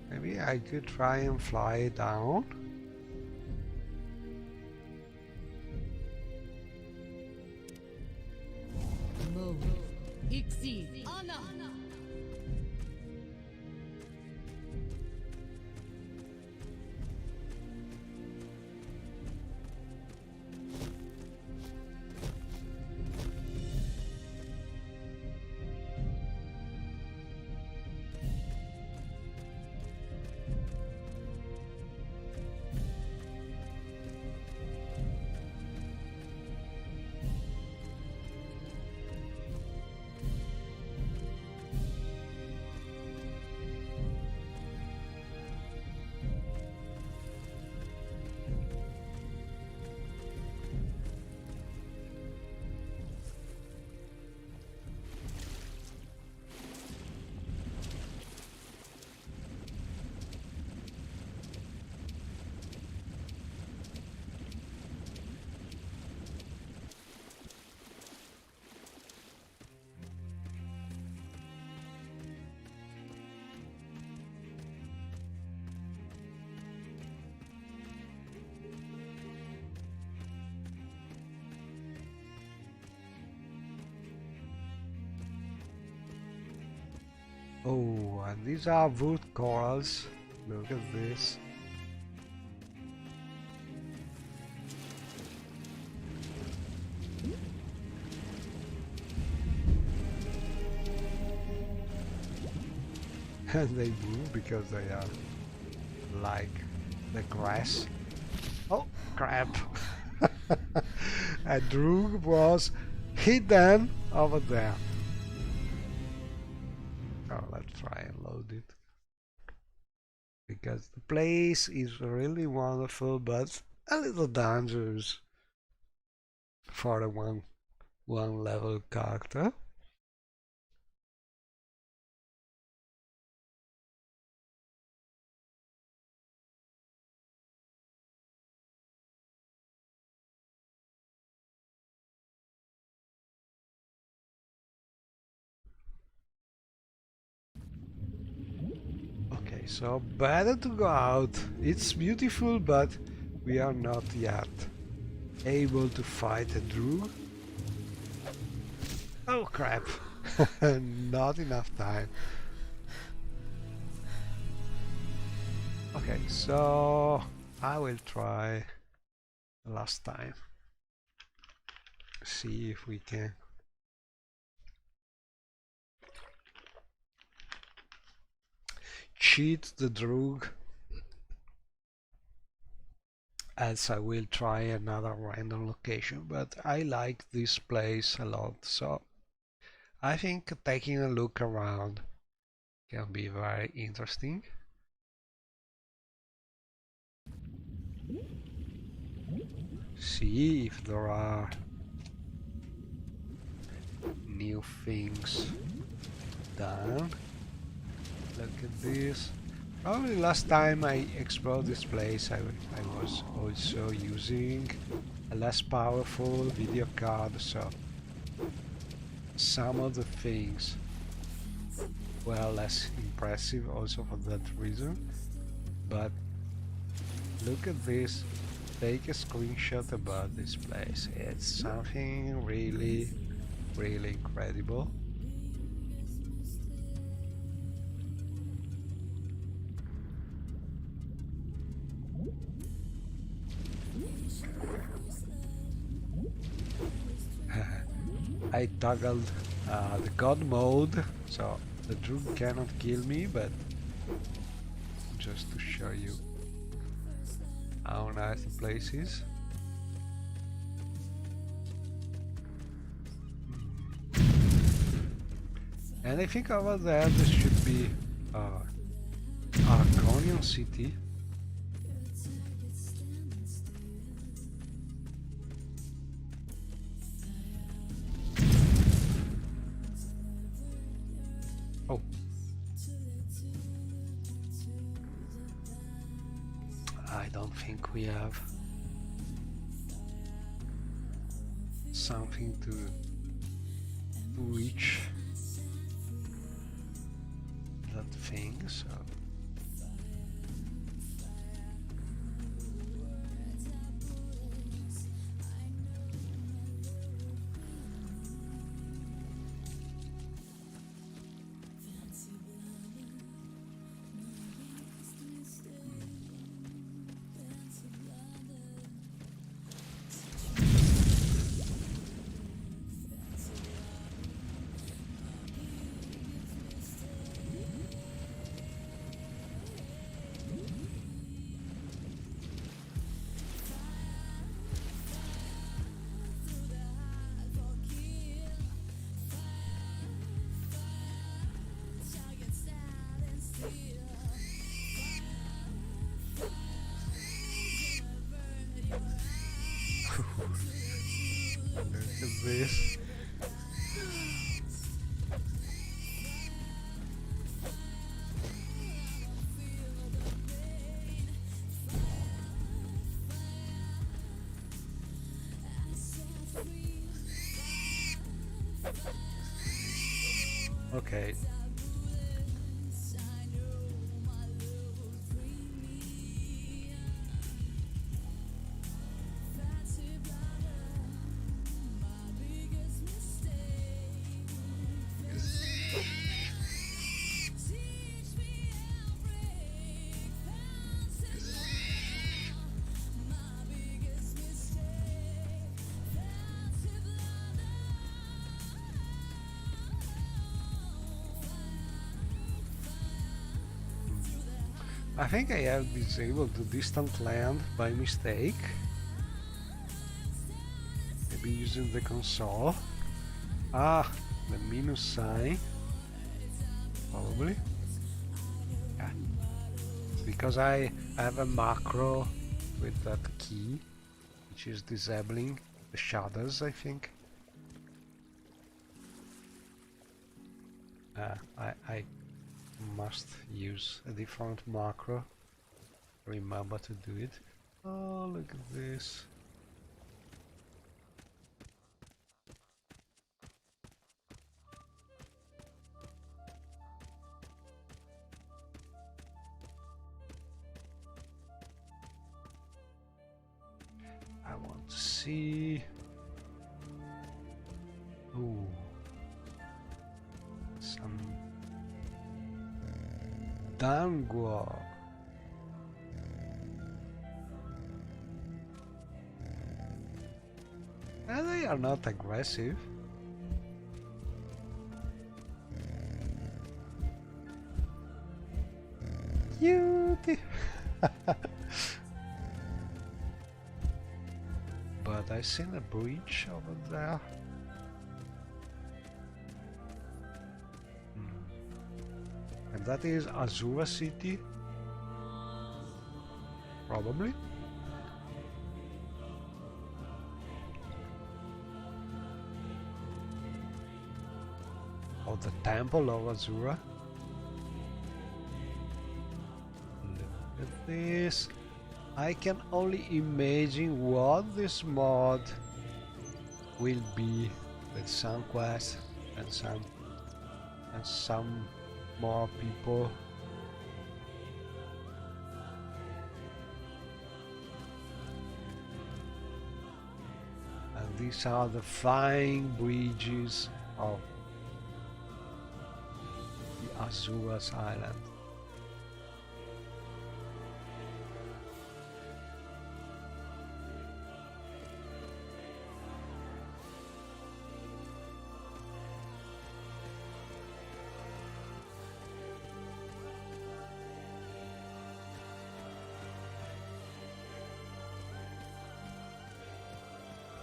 Maybe I could try and fly down. Mo. Ixi. Ana. Oh, and these are wood corals. Look at this. And they move because they are like the grass. Oh, crap. A Droog was hidden over there. Oh, let's try and load it. Because the place is really wonderful, but a little dangerous for a one level character. Okay, so better to go out. It's beautiful, but we are not yet able to fight a Drew. Oh crap! Not enough time. Okay, so I will try last time. See if we can. Cheat the Droog, as I will try another random location, but I like this place a lot, so I think taking a look around can be very interesting. See if there are new things done. Look at this. Probably last time I explored this place I was also using a less powerful video card, so some of the things were less impressive also for that reason. But look at this. Take a screenshot about this place. It's something really, really incredible. I toggled the god mode, so the Droog cannot kill me, but just to show you how nice the place is. And I think over there this should be Arconian City. Oh. I don't think we have something to reach that thing, so look at this. Okay. I think I have disabled the distant land by mistake. Maybe using the console. Ah, the minus sign. Probably. Yeah. Because I have a macro with that key, which is disabling the shadows, I think. I must use a different macro. Remember to do it. Oh, look at this. see. Ooh. Some dango. And they are not aggressive. Cutie. But I seen a bridge over there. And that is Azura City. Probably. Or the Temple of Azura. Look at this. I can only imagine what this mod will be with some quests and some more people. And these are the flying bridges of the Azura's island.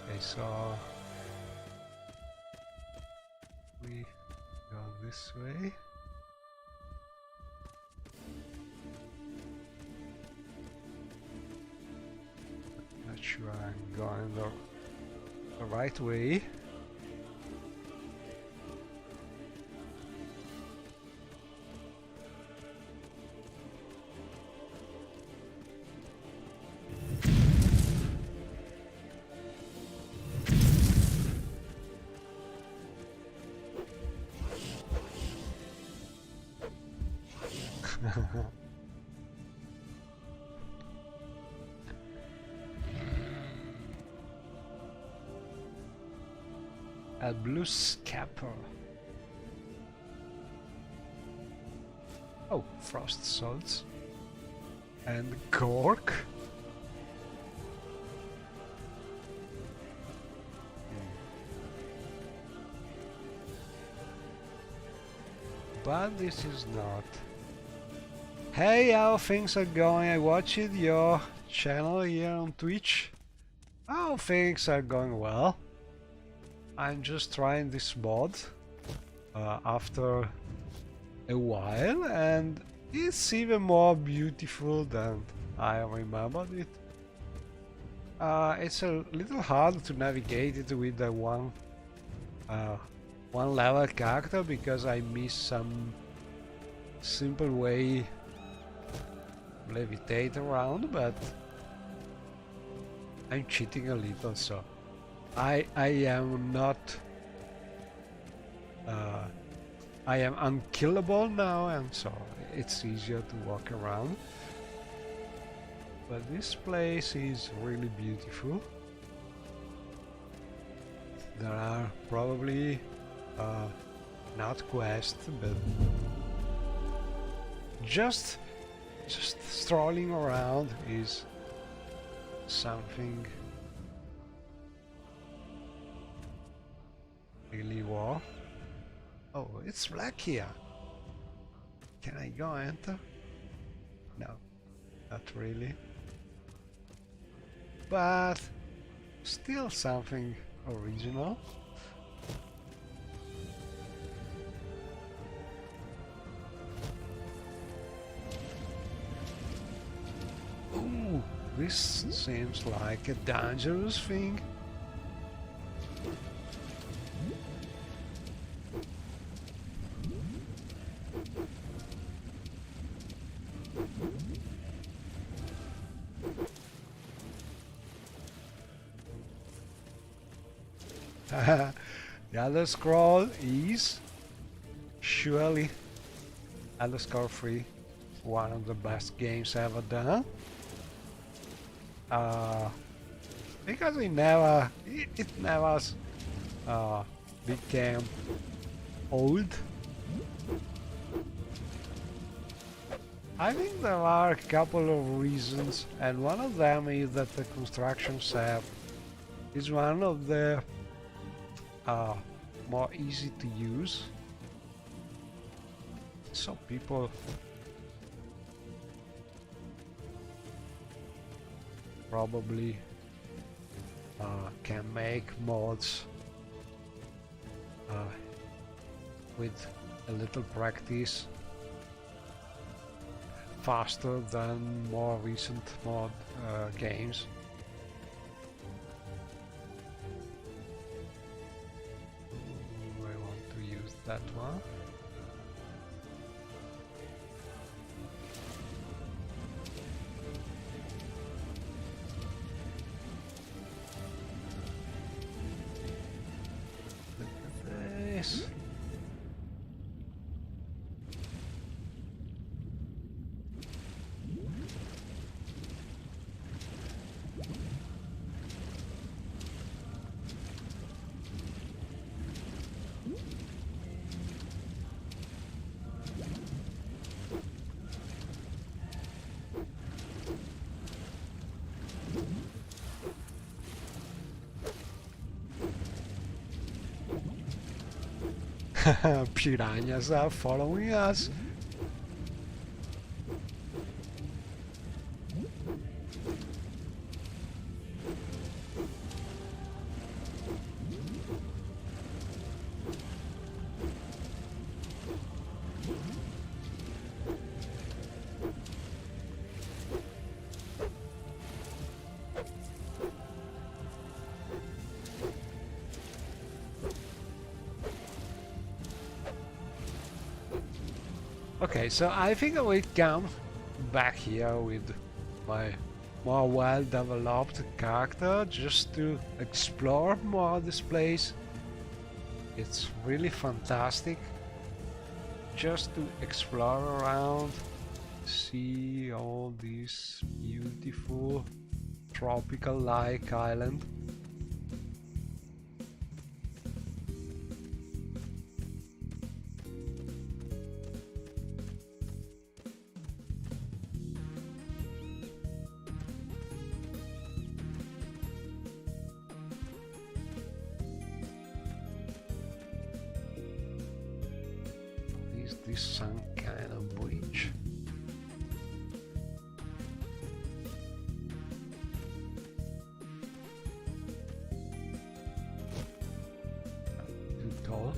Okay, so we go this way. Not sure I'm going the right way. A blue scapper. Oh, frost salts. And cork. But this is not. Hey, how things are going? I watched your channel here on Twitch. How things are going well. I'm just trying this mod after a while, and it's even more beautiful than I remembered it. It's a little hard to navigate it with the one level character because I miss some simple way to levitate around, but I'm cheating a little, so I am not I am unkillable now, and so it's easier to walk around. But this place is really beautiful. There are probably not quests, but just strolling around is something really wow. Oh, it's black here. Can I go enter? No, not really. But still something original. Ooh, this seems like a dangerous thing. The Elder Scroll is surely Elder Scroll 3, one of the best games ever done. because it never became old. I think there are a couple of reasons, and one of them is that the construction set is one of the more easy to use, so people probably can make mods with a little practice faster than more recent mod games. I want to use that one. Look at this. Piranhas are following us. Okay, so I think I will come back here with my more well-developed character just to explore more this place. It's really fantastic just to explore around, see all this beautiful tropical-like island. Is this some kind of bridge? Too tall.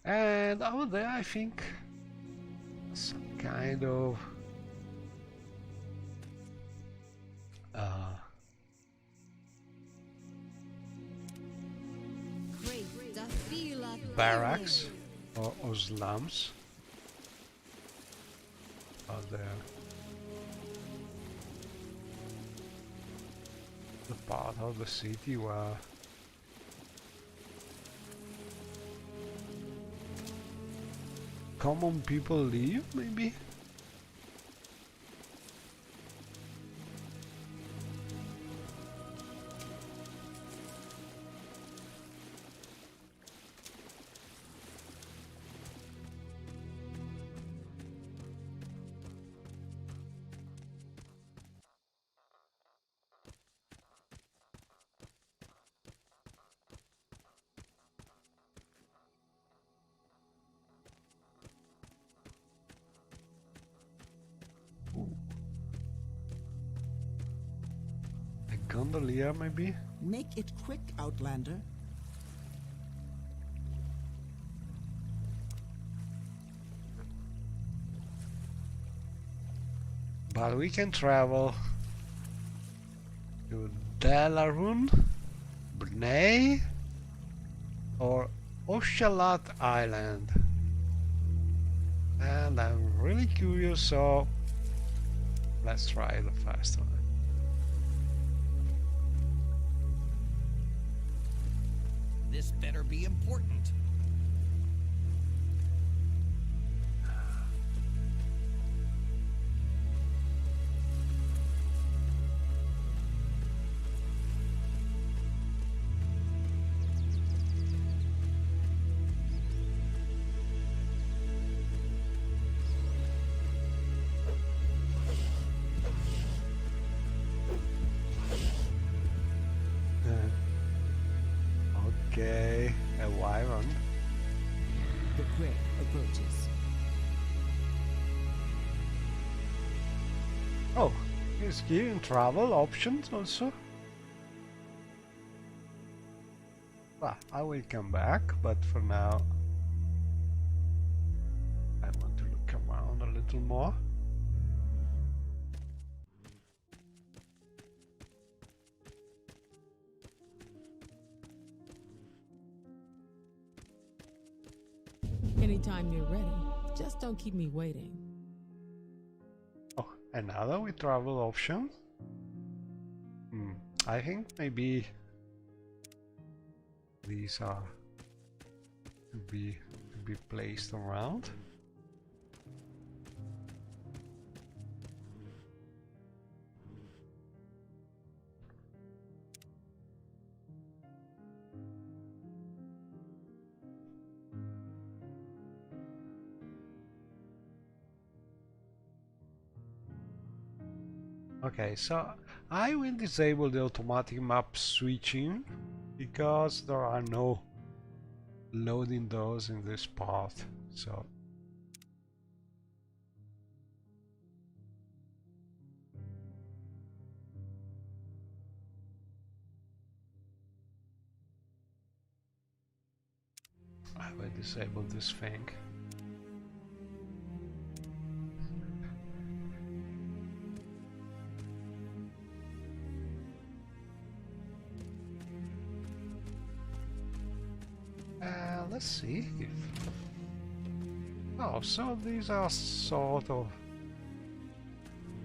And over there I think some kind of barracks or slums are there. The part of the city where common people live, maybe? Gondolier, maybe? Make it quick, Outlander. But we can travel to Delarun, Brunei, or Oshalat Island. And I'm really curious, so let's try the first one. This better be important. Okay, a wyvern. The prey approaches. Oh, he's giving travel options also. Well, I will come back, but for now I want to look around a little more. Anytime you're ready, just don't keep me waiting. Oh, another with travel option. I think maybe these are to be placed around. Okay, so I will disable the automatic map switching because there are no loading doors in this part. So I will disable this thing. Let's see if... Oh, so these are sort of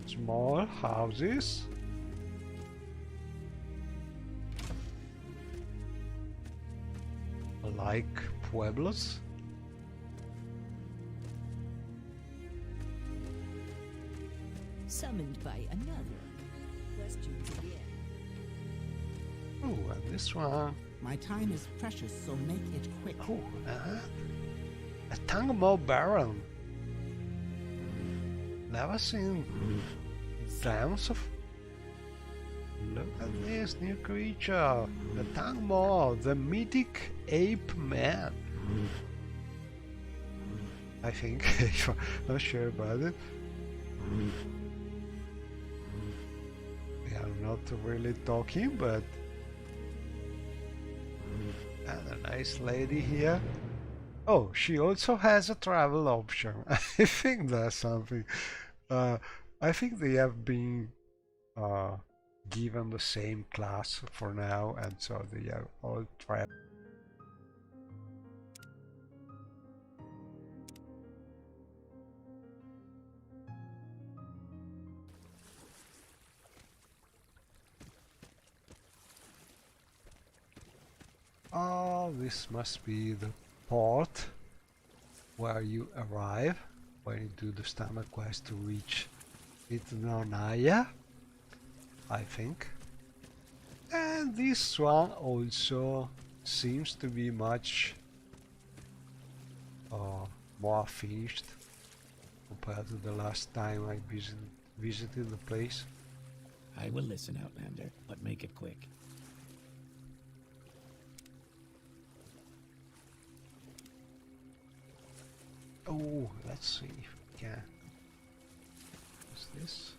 small houses. Like pueblos. Summoned by another. Questions again. Oh, and this one. My time is precious, so make it quick. Oh, a Tangmo Baron. Never seen dams of... Look at this new creature. The Tangmo, the mythic ape man. I think, if I'm not sure about it. We are not really talking, but... And a nice lady here. Oh, she also has a travel option. I think that's something. I think they have been given the same class for now, and so they are all travel. Oh, this must be the port where you arrive when you do the standard quest to reach Itnonaya, I think. And this one also seems to be much more finished compared to the last time I visited the place. I will listen, Outlander, but make it quick. Oh, let's see if we can. What's this?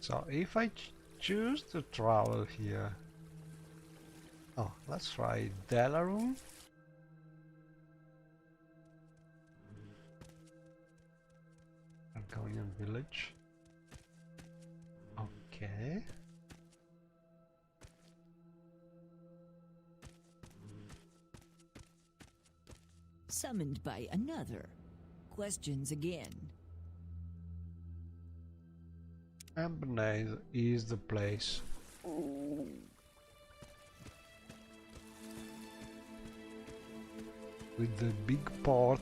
So if I choose to travel here, oh, let's try Delarum. Argonian village. Okay. Summoned by another. Questions again. Ambernail is the place. With the big port.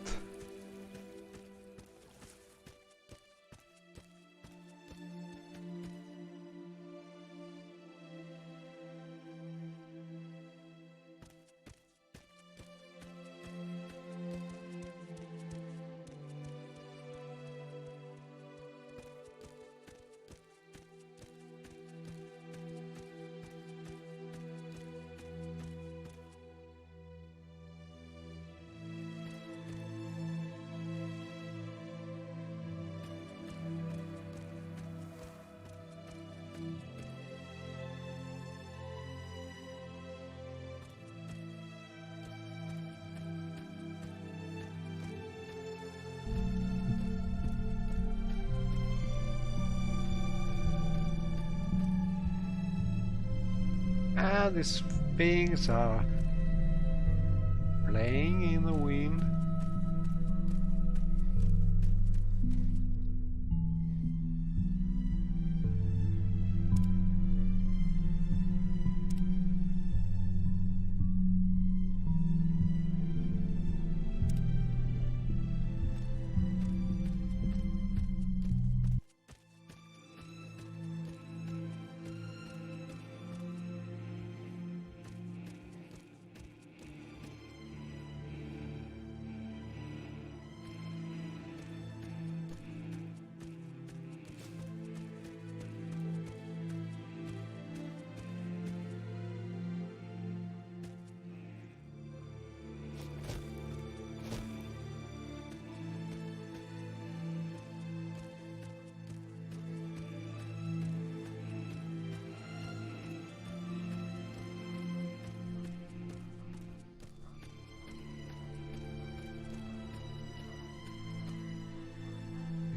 And these things are playing in the wind.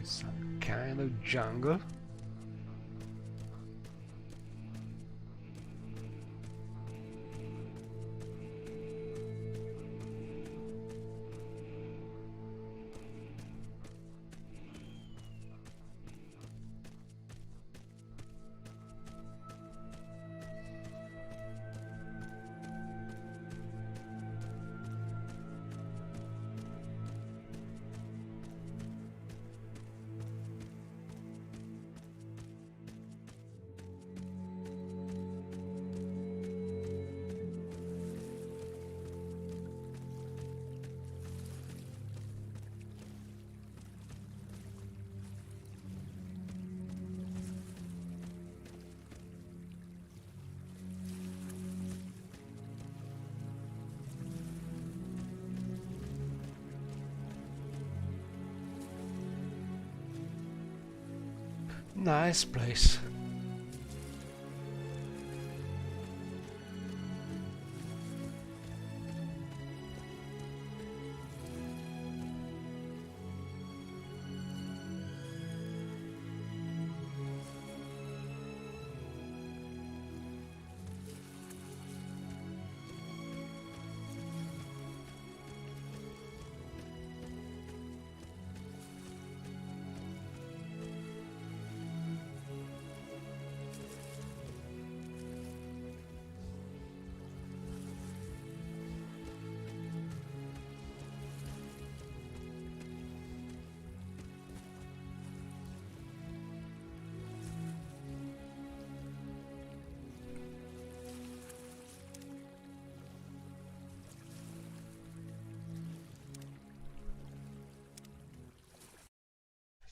Some kind of jungle. Nice place.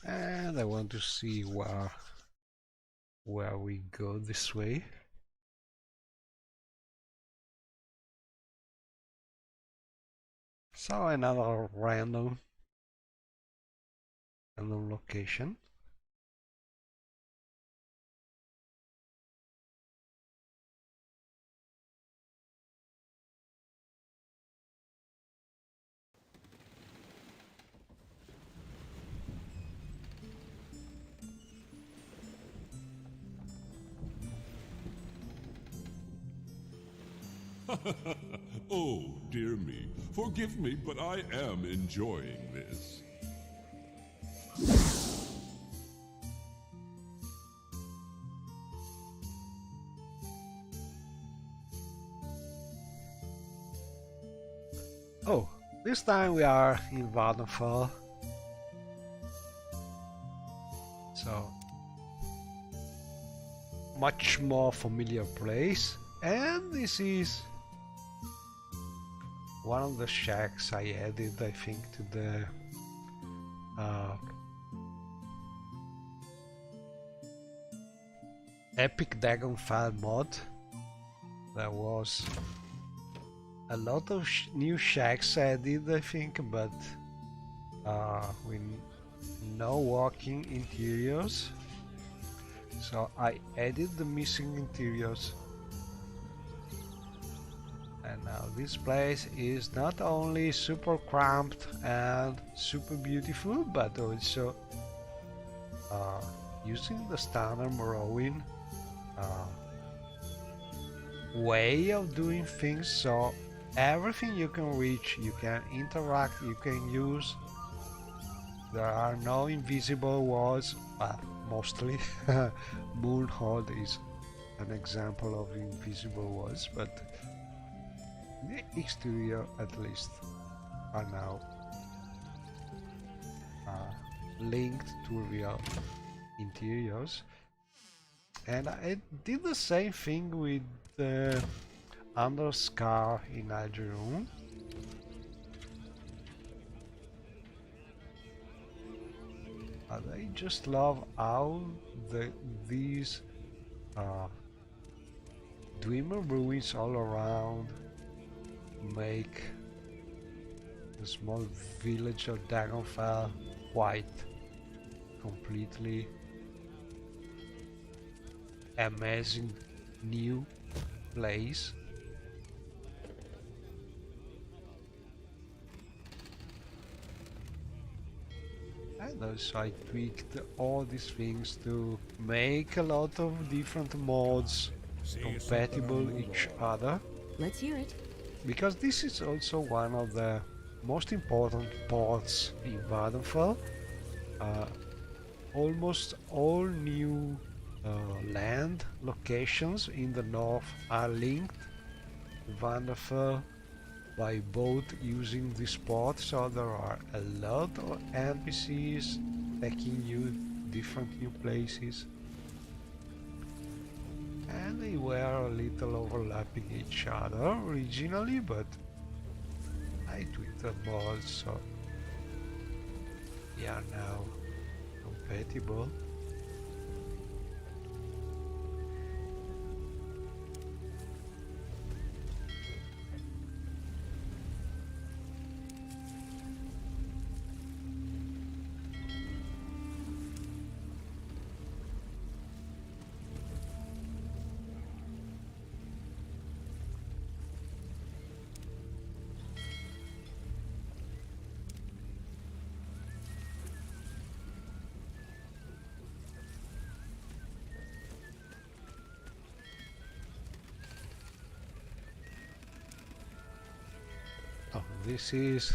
And I want to see where we go this way. So another random location. Oh, dear me. Forgive me, but I am enjoying this. Oh, this time we are in Vattenfall. So, much more familiar place. And this is one of the shacks I added, I think, to the Epic Dragonfire mod. There was a lot of new shacks added, I think, but with no walking interiors. So I added the missing interiors. And now this place is not only super cramped and super beautiful, but also using the standard Morrowind way of doing things, so everything you can reach, you can interact, you can use. There are no invisible walls, mostly. Moonhold is an example of invisible walls, but the exterior at least are now linked to real interiors. And I did the same thing with the Underscar in Algeron. I just love how these Dreamer ruins all around make the small village of Dragonfell quite completely amazing new place. And also I tweaked all these things to make a lot of different mods compatible each other. Let's hear it. Because this is also one of the most important parts in Vvardenfell. Almost all new land locations in the north are linked to Vvardenfell by boat using this port, so there are a lot of NPCs taking you different new places. And they were a little overlapping each other originally, but I tweaked the mods, so they are now compatible. Oh, this is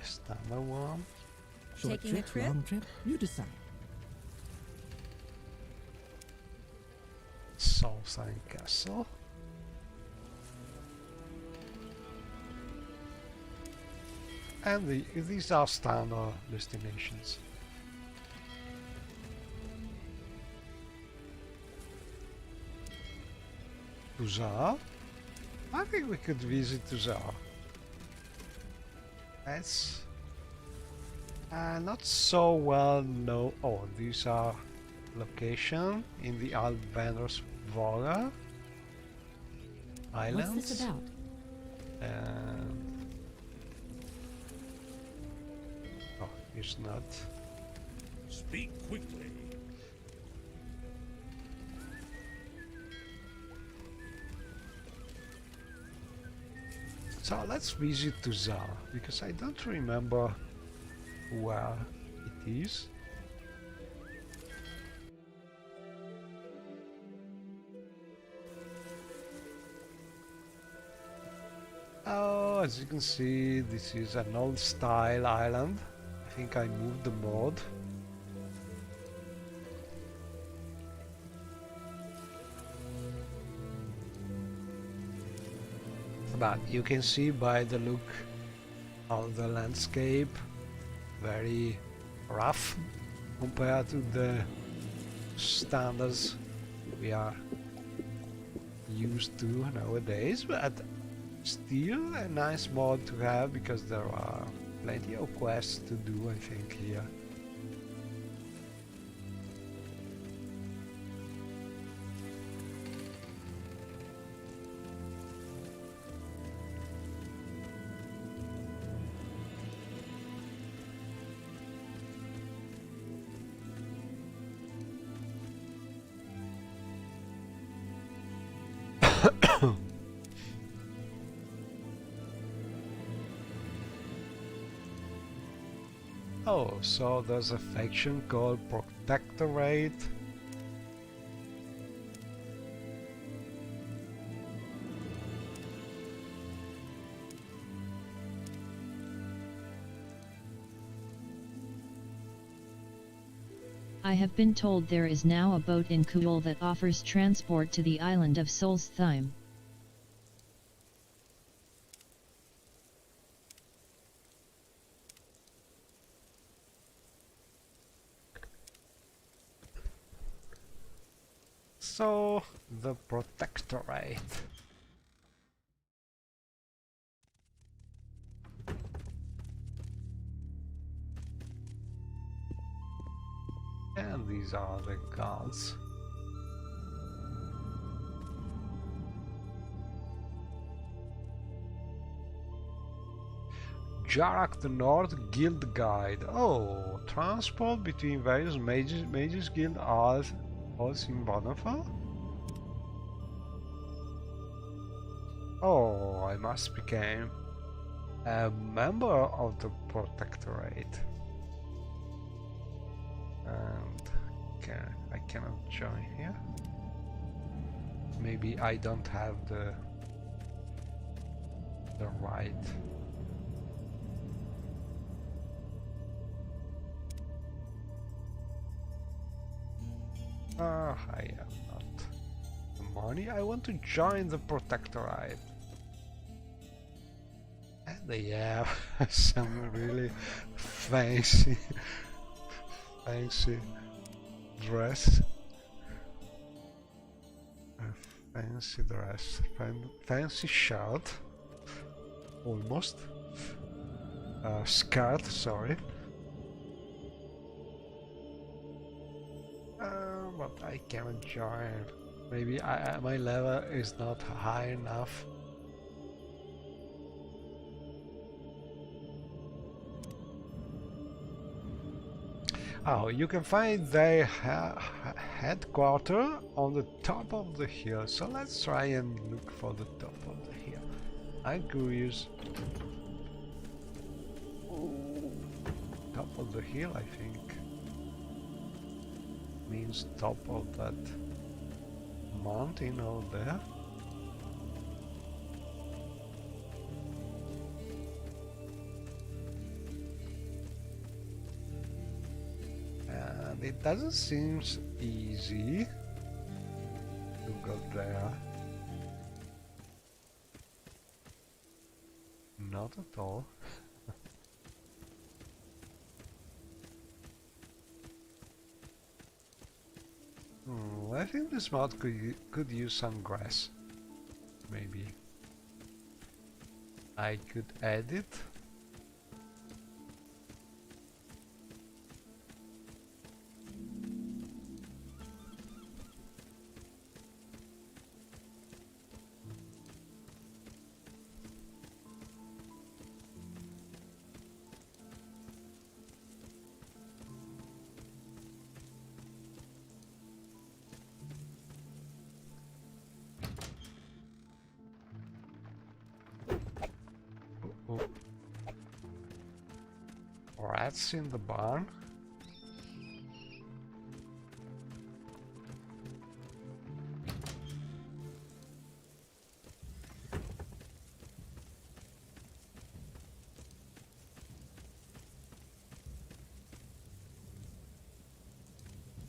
a standard one. Short Taking a trip? long trip? You decide. Southern Castle. And these are standard destinations. Tuzar? I think we could visit Tuzar. That's not so well known. Oh, these are location in the Albender's Vora Islands. What's this about? And oh, it's not. Speak quickly. So let's visit Tuzar, because I don't remember where it is. Oh, as you can see, this is an old style island. I think I moved the mod. But you can see by the look of the landscape, very rough compared to the standards we are used to nowadays, but still a nice mod to have, because there are plenty of quests to do, I think, here. Oh, so there's a faction called Protectorate. I have been told there is now a boat in Kuul that offers transport to the island of Solstheim. So, the Protectorate. And these are the gods. Jarak the North Guild Guide. Oh, transport between various mages guild halls in Bonhoeffer? Oh, I must become a member of the Protectorate. And I cannot join here. Maybe I don't have the right. I have not the money. I want to join the Protectorate. And they have some really fancy dress. Fancy dress. Fancy shirt. Almost. Skirt, sorry. But I cannot join. Maybe my level is not high enough. Oh, you can find their headquarters on the top of the hill. So let's try and look for the top of the hill. I'm curious. Top of the hill, I think. Means top of that mountain over there. And it doesn't seem easy to go there. Not at all. I think this mod could use some grass. Maybe I could add it. Rats in the barn.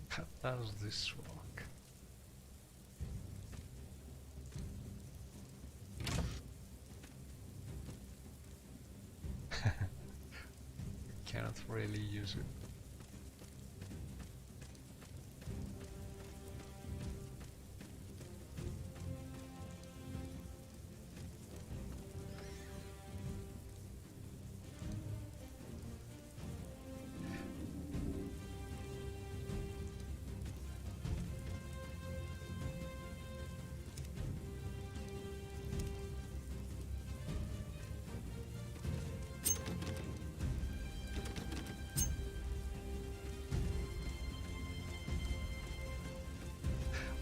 How does this work? Cannot really use it.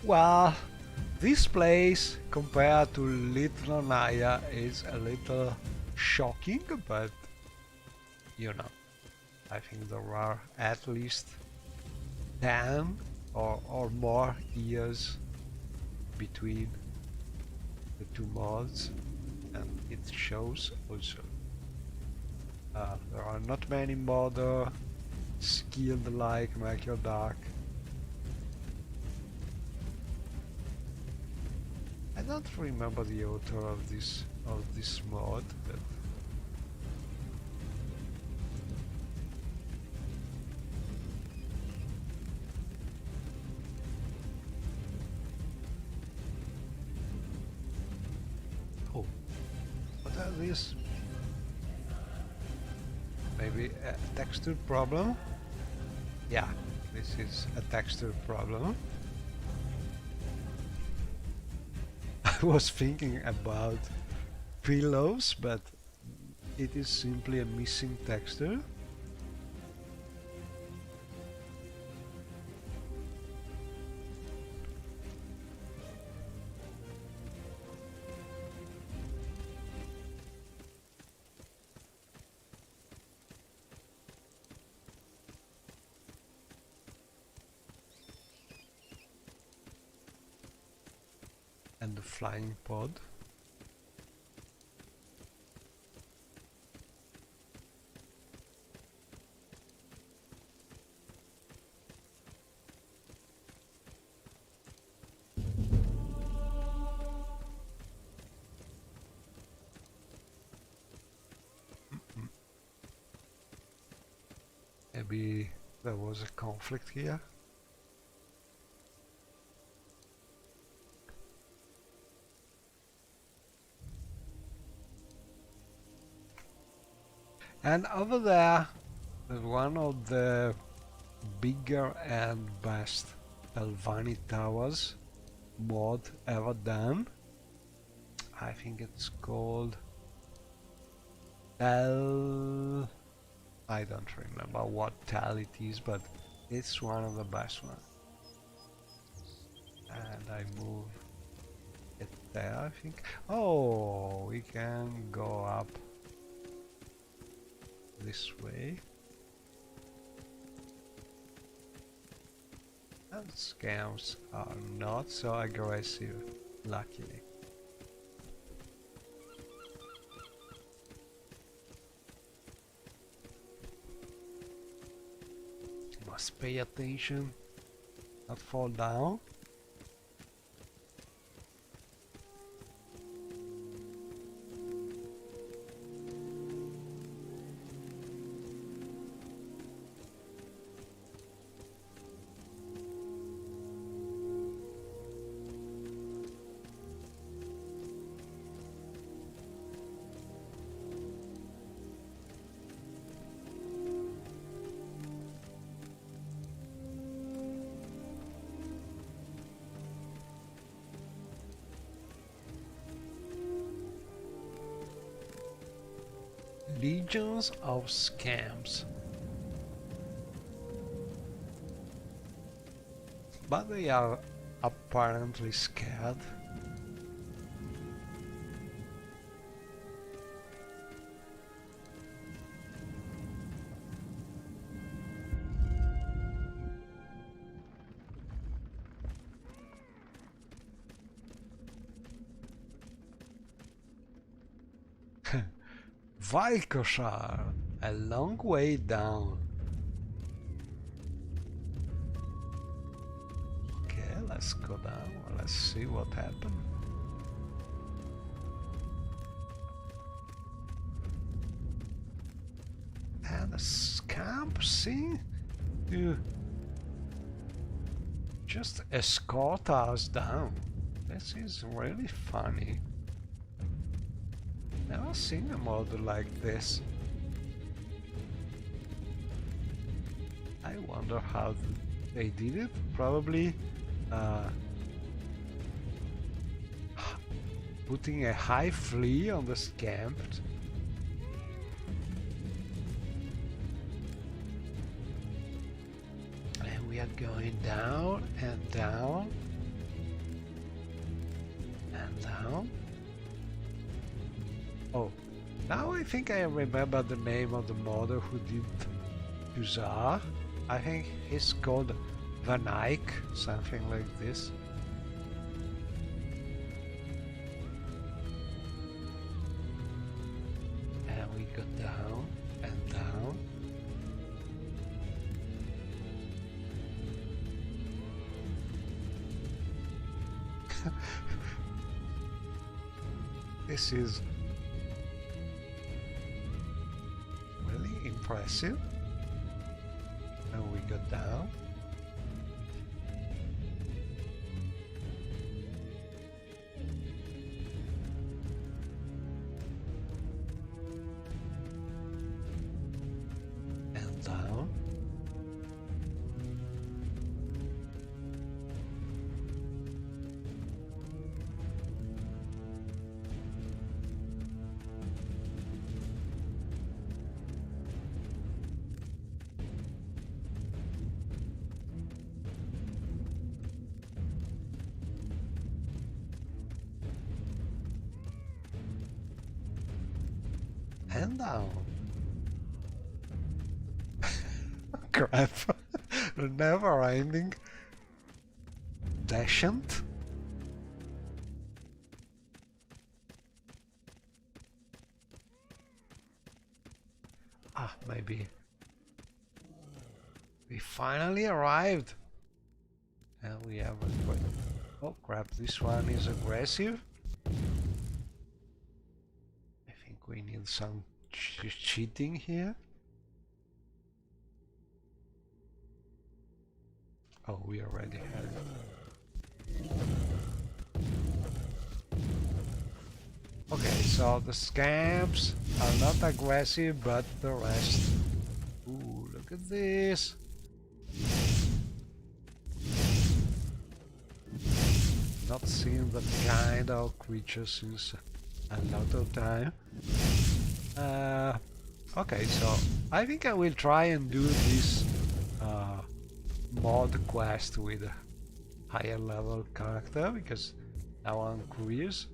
Well, this place compared to Little Naya is a little shocking, but you know, I think there are at least 10 or more years between the two mods, and it shows also. There are not many modder skilled like Michael Dark. I don't remember the author of this mod, but oh, what are these? Maybe a texture problem? Yeah, this is a texture problem. I was thinking about pillows, but it is simply a missing texture. And the flying pod. Maybe there was a conflict here. And over there, there's one of the bigger and best Elvani Towers mod ever done. I think it's called I don't remember what tile it is, but it's one of the best ones. And I move it there, I think. Oh, we can go up this way. And scams are not so aggressive, luckily. Must pay attention, not fall down. Legions of scams. But they are apparently scared. Valkoshar, a long way down. Okay, let's go down. Let's see what happened. And the scamp seems to just escort us down. This is really funny. Never seen a mod like this. I wonder how they did it. Probably putting a high flea on the scamp. And we are going down and down and down. Oh, now I think I remember the name of the modder who did Huzar. I think he's called Van Eyck, something like this. And we go down and down. This is really impressive. And we go down. And down. And down. Crap. Never ending. Descent. Ah, maybe. We finally arrived. And we have a... Oh crap, this one is aggressive. I think we need some cheating here. Oh, we already had it. Okay, so the scamps are not aggressive, but the rest. Ooh, look at this. Not seen that kind of creature since a lot of time. Okay, so I think I will try and do this mod quest with a higher level character, because now I'm curious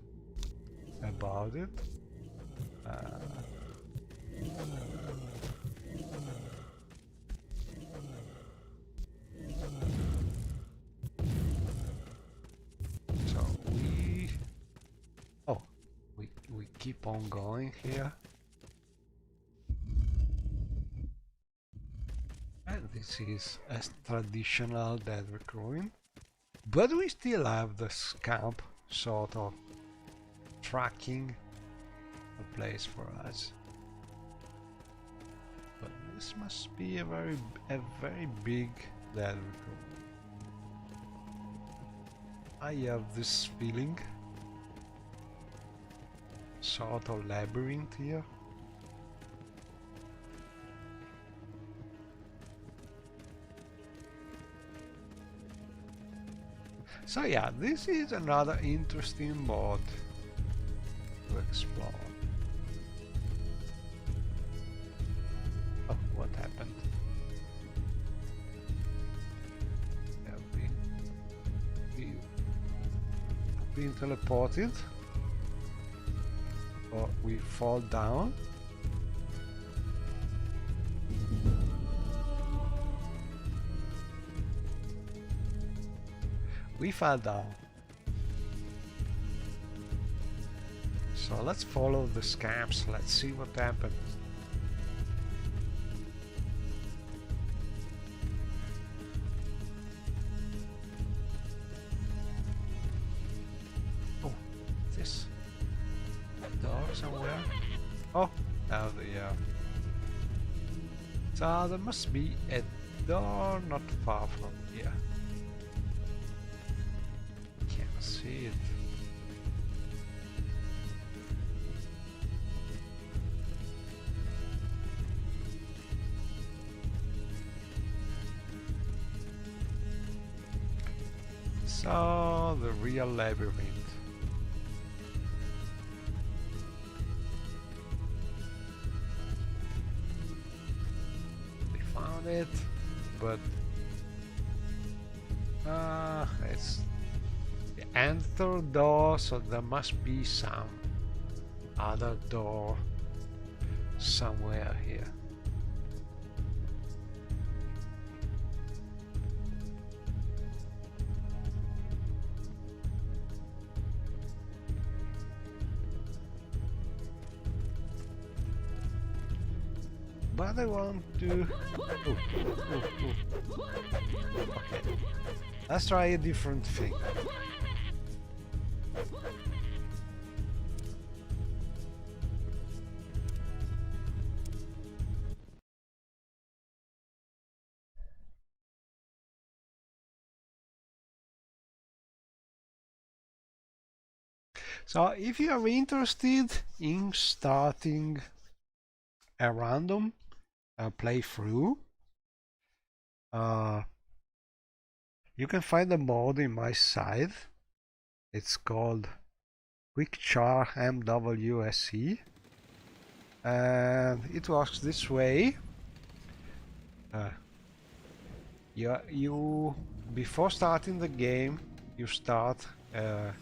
about it. So we keep on going here. And this is a traditional Deadwick ruin, but we still have the scamp sort of tracking a place for us. But this must be a very big Deadwick ruin. I have this feeling, sort of labyrinth here. So yeah, this is another interesting mod to explore. Oh, what happened? Have been teleported? Or we fall down? We fell down. So let's follow the scamps. Let's see what happens. Oh, this door somewhere. Oh, now they are. So there must be a door not far from here. See it. So the real labyrinth. We found it, but it's enter door, so there must be some other door somewhere here. But I want to... Okay, let's try a different thing. So if you are interested in starting a random playthrough, you can find the mod in my site. It's called QuickChar MWSE, and it works this way. You before starting the game, you start a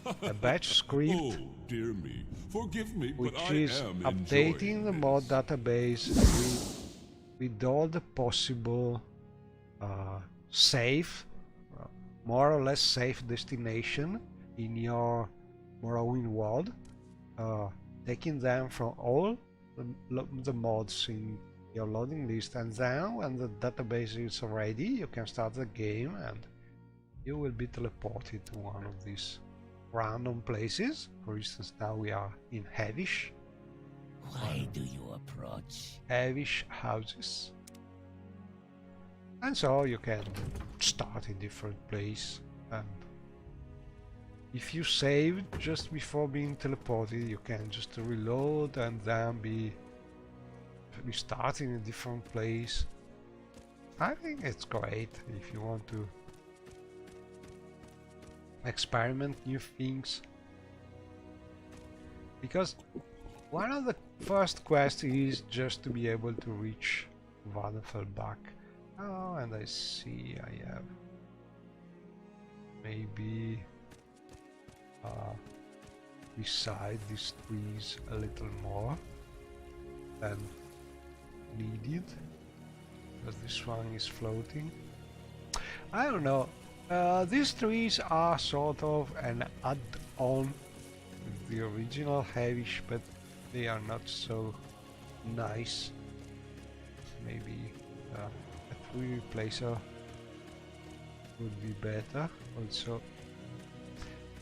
batch script, Oh, dear me. Forgive me, but which I is am updating the enjoying mod this. database with all the possible safe, more or less safe destination in your Morrowind World, taking them from all the mods in your loading list, and then when the database is ready, you can start the game and you will be teleported to one of these random places. For instance, now we are in Havish. Why do you approach? Havish houses. And so you can start in different place, and if you save just before being teleported, you can just reload and then be starting in a different place. I think it's great if you want to experiment new things, because one of the first quests is just to be able to reach Vadenfelbach. Oh, and I see I have maybe beside these trees a little more than needed, because this one is floating. I don't know. These trees are sort of an add-on with the original Havish, but they are not so nice. Maybe a tree replacer would be better. Also,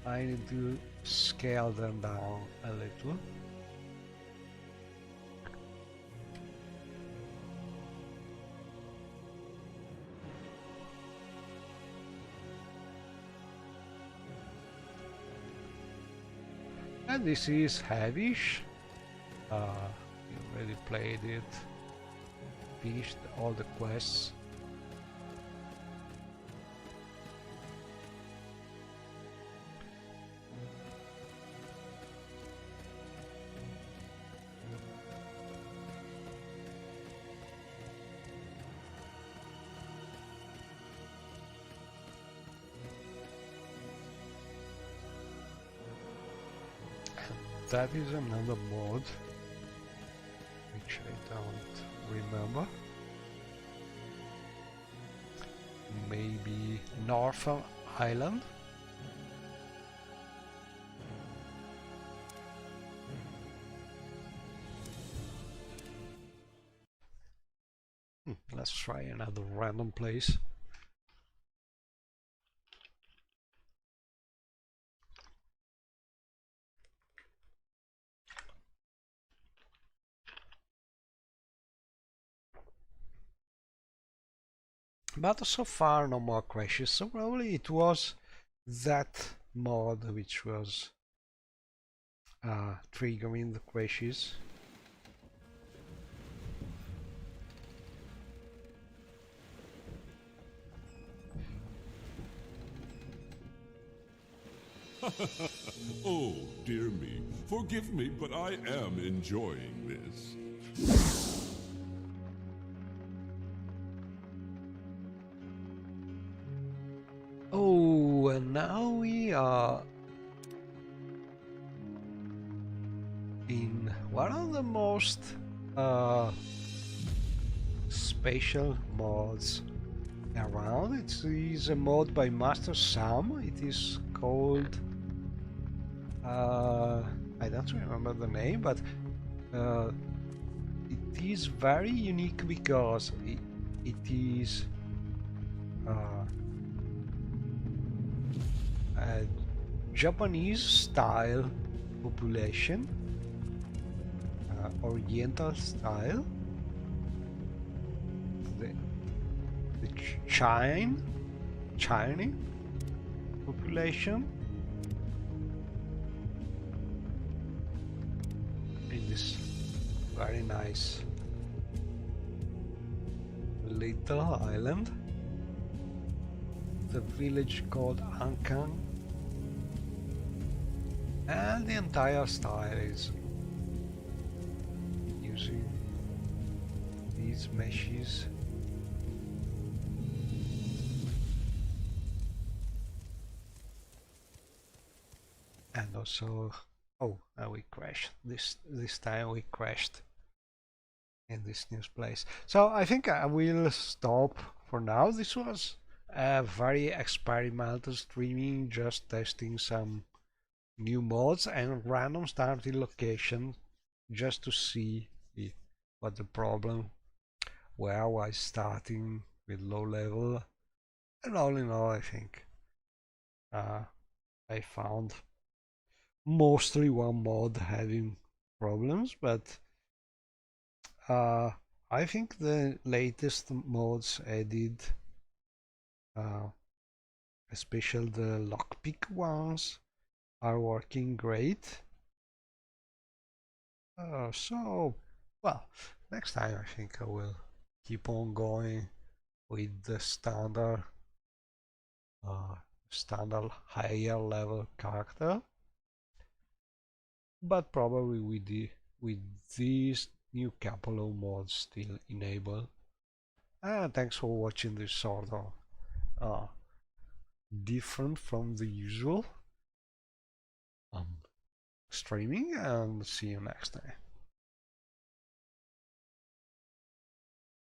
I need to scale them down a little. And this is Havish. You already played it, finished all the quests. That is another mod which I don't remember. Maybe Northern Island. Let's try another random place. But so far no more crashes, so probably it was that mod which was triggering the crashes. Oh, dear me. Forgive me, but I am enjoying this. Oh, and now we are in one of the most special mods around. It is a mod by Master Sam. It is called I don't remember the name, but it is very unique because it is a Japanese style population, Oriental style. The Chinese population, very nice little island. The village called Ankang, and the entire style is using these meshes. And also, oh, we crashed. This time we crashed in this new place. So I think I will stop for now. This was a very experimental streaming, just testing some new mods and random starting location, just to see what the problem where was starting with low level. And all in all, I think I found mostly one mod having problems, but I think the latest mods added, especially the lockpick ones, are working great. So, well, next time I think I will keep on going with the standard higher level character, but probably with these new couple of mods still enabled. Thanks for watching this sort of different from the usual streaming, and see you next time.